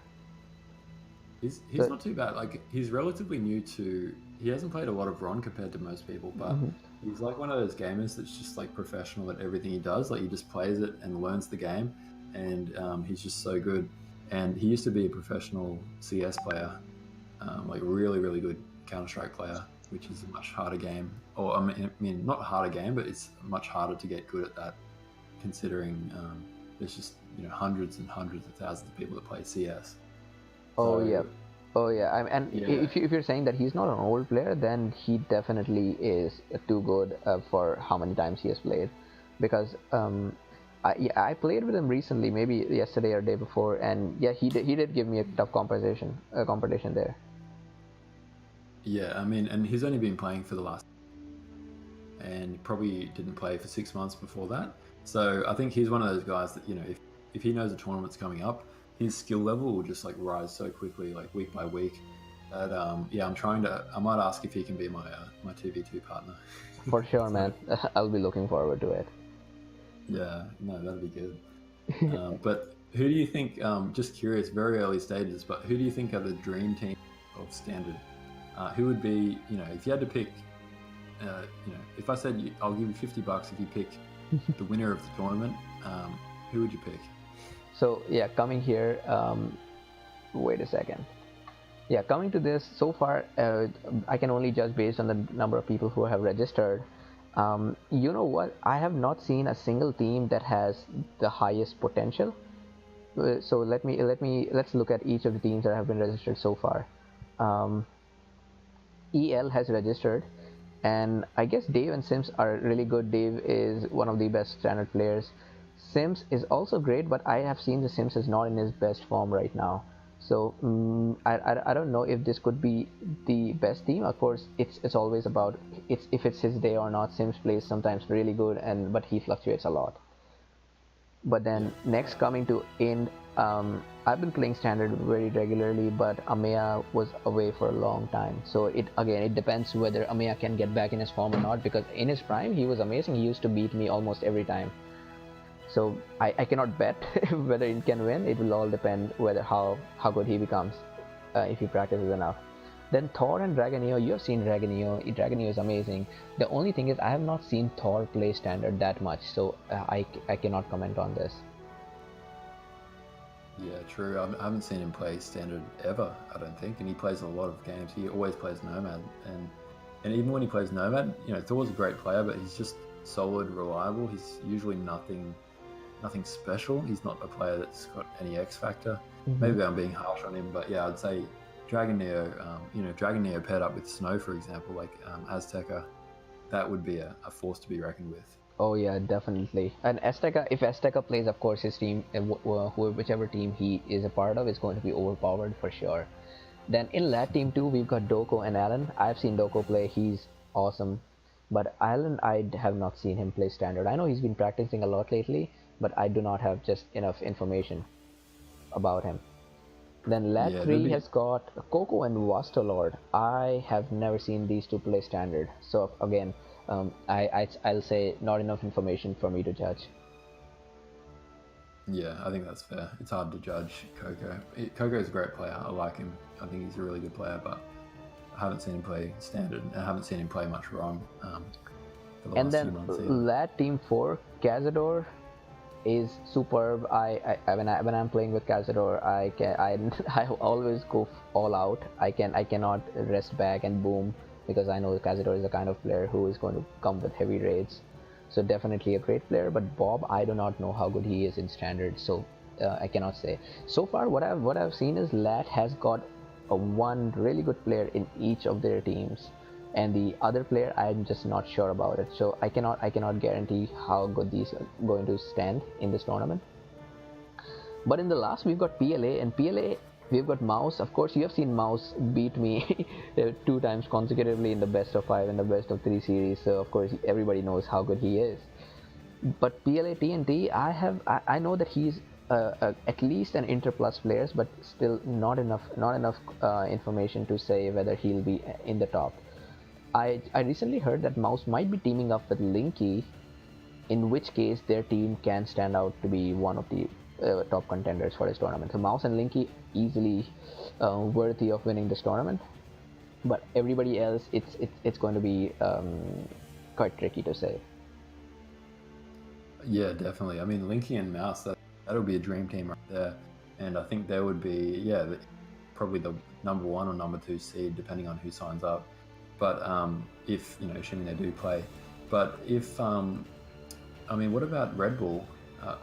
he's So, not too bad. Like he's relatively new to. He hasn't played a lot of Ron compared to most people, but mhm. he's like one of those gamers that's just like professional at everything he does. Like he just plays it and learns the game, and he's just so good. And he used to be a professional CS player, like really really good Counter Strike player, which is a much harder game. Or I mean, not harder game, but it's much harder to get good at that, considering there's just hundreds and hundreds of thousands of people that play CS. Oh yeah, So oh yeah. And yeah, if you're saying that he's not an old player, then he definitely is too good for how many times he has played, because I played with him recently, maybe yesterday or day before, and yeah, he did give me a tough competition there. yeah. I mean, and he's only been playing for the last, and probably didn't play for 6 months before that. So I think he's one of those guys that if he knows a tournament's coming up, his skill level will just like rise so quickly, like week by week. That yeah, I might ask if he can be my 2v2 partner. For sure, So man. I'll be looking forward to it. yeah, no, that'd be good. But who do you think? Just curious, very early stages, but who do you think are the dream team of standard? Who would be, if you had to pick, if I said I'll give you $50 if you pick the winner of the tournament, who would you pick? So yeah, coming here. Wait a second. Yeah, coming to this, so far I can only judge based on the number of people who have registered. You know what? I have not seen a single team that has the highest potential. So let's look at each of the teams that have been registered so far. Um, EL has registered, and I guess Dave and Sims are really good. Dave is one of the best standard players. Sims is also great, but I have seen the Sims is not in his best form right now. So I don't know if this could be the best team. Of course, it's always about it's if it's his day or not. Sims plays sometimes really good, but he fluctuates a lot. But Yeah, then next coming to Ind, I've been playing standard very regularly, but Amaya was away for a long time. So it depends whether Amaya can get back in his form or not. Because in his prime, he was amazing. He used to beat me almost every time. So I cannot bet whether he can win. It will all depend whether how good he becomes if he practices enough. Then Thor and Dragonio, you have seen Dragonio. Dragonio is amazing. The only thing is I have not seen Thor play standard that much, so I cannot comment on this. yeah, true. I haven't seen him play standard ever. I don't think, and he plays a lot of games. He always plays Nomad, and even when he plays Nomad, Thor's a great player, but he's just solid, reliable. He's usually nothing special. He's not a player that's got any X factor. Mm-hmm. Maybe I'm being harsh on him, but yeah, I'd say Dragon Neo, Dragon Neo paired up with Snow, for example, like Azteca, that would be a force to be reckoned with. Oh yeah, definitely. And Azteca, if Azteca plays, of course his team, whichever team he is a part of, is going to be overpowered for sure. Then in LAT team 2, we've got Doko and Alan. I've seen Doko play, he's awesome. But Alan, I have not seen him play standard. I know he's been practicing a lot lately, but I do not have just enough information about him. Then LAT Yeah, there'd 3 be has got Coco and Vastalord. I have never seen these two play standard. So again, I'll say not enough information for me to judge. yeah, I think that's fair. It's hard to judge Coco. Coco's a great player. I like him. I think he's a really good player, but I haven't seen him play standard, and I haven't seen him play much wrong for the And last few then months either. LAT team 4, Cazador is superb. When I'm playing with Cazador, I always go all out. I cannot rest back and boom. because I know Cazador is the kind of player who is going to come with heavy raids. So definitely a great player. But Bob, I do not know how good he is in standard, so I cannot say. So far, what I've seen is LAT has got a one really good player in each of their teams, and the other player I'm just not sure about it. So I cannot guarantee how good these are going to stand in this tournament. But in the last, we've got PLA, and PLA, we've got Mouse. Of course, you have seen Mouse beat me 2 times consecutively in the best of 5 and the best of 3 series. So of course, everybody knows how good he is. But PLA TNT, I know that he's at least an Inter Plus players, but still not enough information to say whether he'll be in the top. I recently heard that Mouse might be teaming up with Linky, in which case their team can stand out to be one of the top contenders for this tournament. So Mouse and Linky easily worthy of winning this tournament, but everybody else, it's going to be quite tricky to say. Yeah, definitely. I mean, Linky and Mouse, that'll be a dream team right there, and I think they would be probably the number 1 or number 2 seed depending on who signs up. But if assuming they do play, but if I mean, what about Red Bull?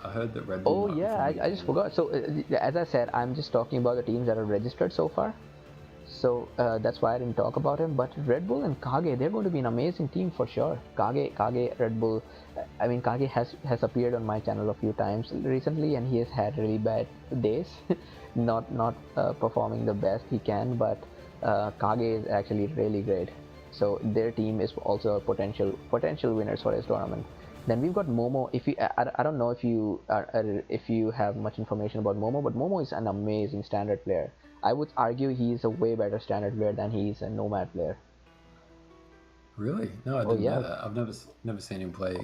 I heard that Red Bull. Oh yeah, I just forgot. So as I said, I'm just talking about the teams that are registered so far. So that's why I didn't talk about him. But Red Bull and Kage, they're going to be an amazing team for sure. Kage, Red Bull. I mean, Kage has appeared on my channel a few times recently, and he has had really bad days, not performing the best he can. But Kage is actually really great. So their team is also a potential winners for this tournament. Then we've got Momo. I don't know if you have much information about Momo, but Momo is an amazing standard player. I would argue he's a way better standard player than he is a Nomad player. Really? No, I didn't know that. I've never seen him play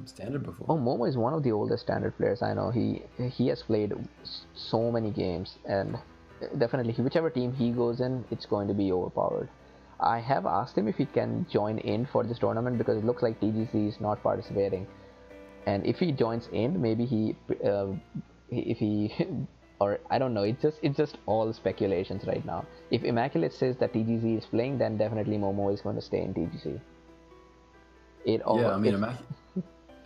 standard before. Oh, Momo is one of the oldest standard players I know. He has played so many games, and definitely whichever team he goes in, it's going to be overpowered. I have asked him if he can join in for this tournament because it looks like TGC is not participating, and if he joins in, maybe if he or I don't know. It's just all speculations right now. If Immaculate says that TGC is playing, then definitely Momo is going to stay in TGC. I mean,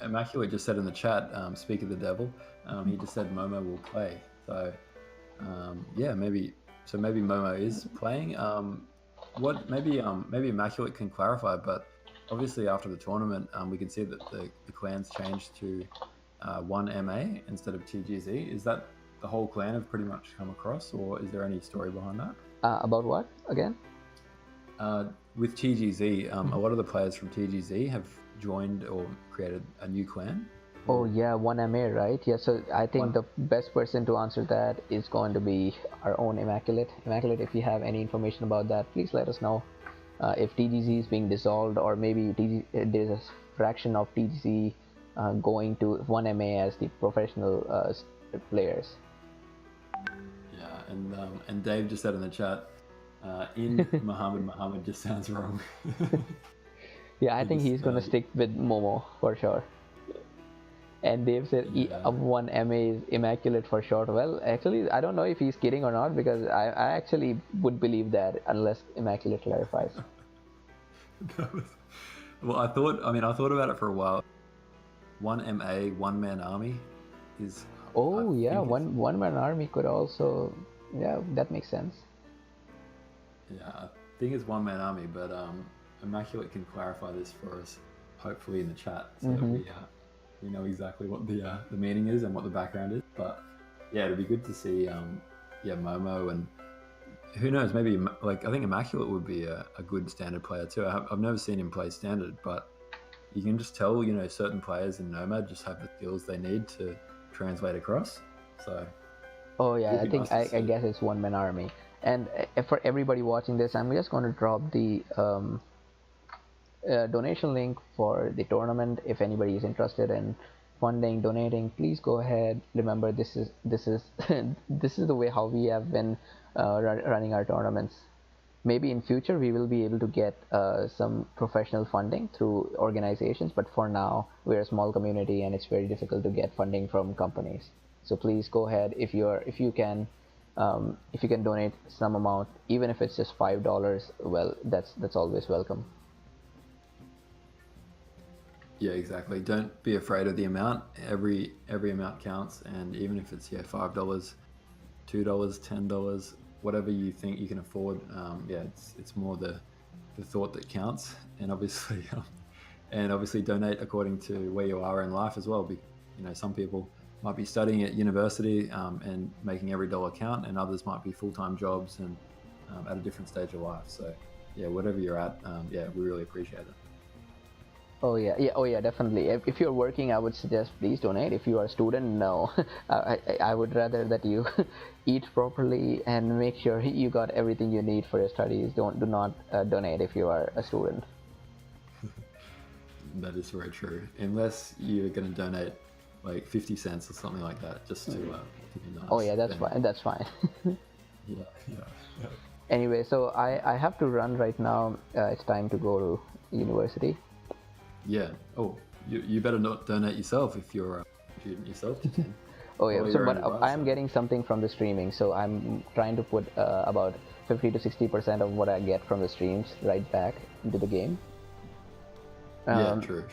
Immaculate just said in the chat, speak of the devil. He just said Momo will play. So maybe Momo is playing. Maybe Immaculate can clarify, but obviously after the tournament, we can see that the clans changed to 1MA instead of TGZ. Is that the whole clan have pretty much come across, or is there any story behind that? About what again? With TGZ, a lot of the players from TGZ have joined or created a new clan. Oh yeah, 1MA, right? Yeah, so I think the best person to answer that is going to be our own Immaculate. Immaculate, if you have any information about that, please let us know. If TGZ is being dissolved, or maybe there's a fraction of TGZ going to 1MA as the professional players. Yeah, and Dave just said in the chat, in Muhammad just sounds wrong. Yeah, I think he's going to stick with Momo for sure. And Dave said 1MA is Immaculate for short. Well, actually, I don't know if he's kidding or not, because I actually would believe that unless Immaculate clarifies. Well, I thought about it for a while. 1MA, one man army, is. Oh yeah, one man army could also. Yeah, that makes sense. Yeah, I think it's one man army, but Immaculate can clarify this for us, hopefully in the chat, so that we know exactly what the meaning is and what the background is. But yeah, it'd be good to see Momo, and who knows, maybe I think Immaculate would be a good standard player too. I've never seen him play standard, but you can just tell certain players in Nomad just have the skills they need to translate across. So I think I guess it's one man army. And for everybody watching this, I'm just going to drop the donation link for the tournament. If anybody is interested in donating, please go ahead. Remember, this is this is the way how we have been running our tournaments. Maybe in future we will be able to get some professional funding through organizations, but for now we're a small community and it's very difficult to get funding from companies. So please go ahead, if you can If you can donate some amount, even if it's just $5, well, that's always welcome. Yeah, exactly. Don't be afraid of the amount. Every amount counts, and even if it's $5, $2, $10, whatever you think you can afford, yeah, it's more the thought that counts, and obviously, donate according to where you are in life as well. Because some people might be studying at university and making every dollar count, and others might be full-time jobs and at a different stage of life. So yeah, whatever you're at, yeah, we really appreciate it. Oh yeah, yeah, oh yeah, definitely. If you're working, I would suggest please donate. If you are a student, no. I would rather that you eat properly and make sure you got everything you need for your studies. Do not donate if you are a student. That is very true. Unless you're going to donate like 50 cents or something like that, just to be nice. Oh yeah, that's then, fine. That's fine. yeah, yeah, yeah. Anyway, so I have to run right now. It's time to go to university. Yeah. Oh, you better not donate yourself if you're a student yourself. Oh yeah, Follow so your own but advice. I am getting something from the streaming, so I'm trying to put about 50 to 60% of what I get from the streams right back into the game. Yeah, true.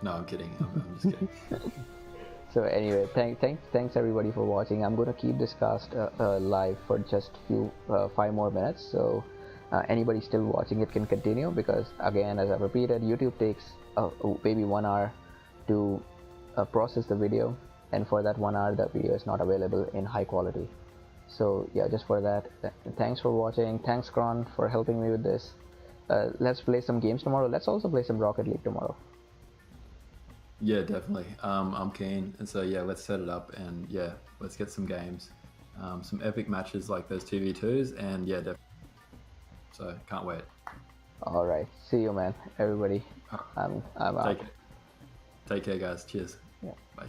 No, I'm kidding. I'm just kidding. So anyway, thanks everybody for watching. I'm gonna keep this cast live for just 5 more minutes. So anybody still watching it can continue, because again, as I've repeated, YouTube takes maybe 1 hour to process the video, and for that 1 hour, the video is not available in high quality. So yeah, just for that, thanks for watching. Thanks, Kron, for helping me with this. Let's play some games tomorrow. Let's also play some Rocket League tomorrow. Yeah, definitely. I'm keen, and so yeah, let's set it up, and yeah, let's get some games, some epic matches like those 2v2s, and yeah, definitely. So can't wait. All right, see you, man. Everybody, I'm out. Take care, guys. Cheers. Yeah. Bye.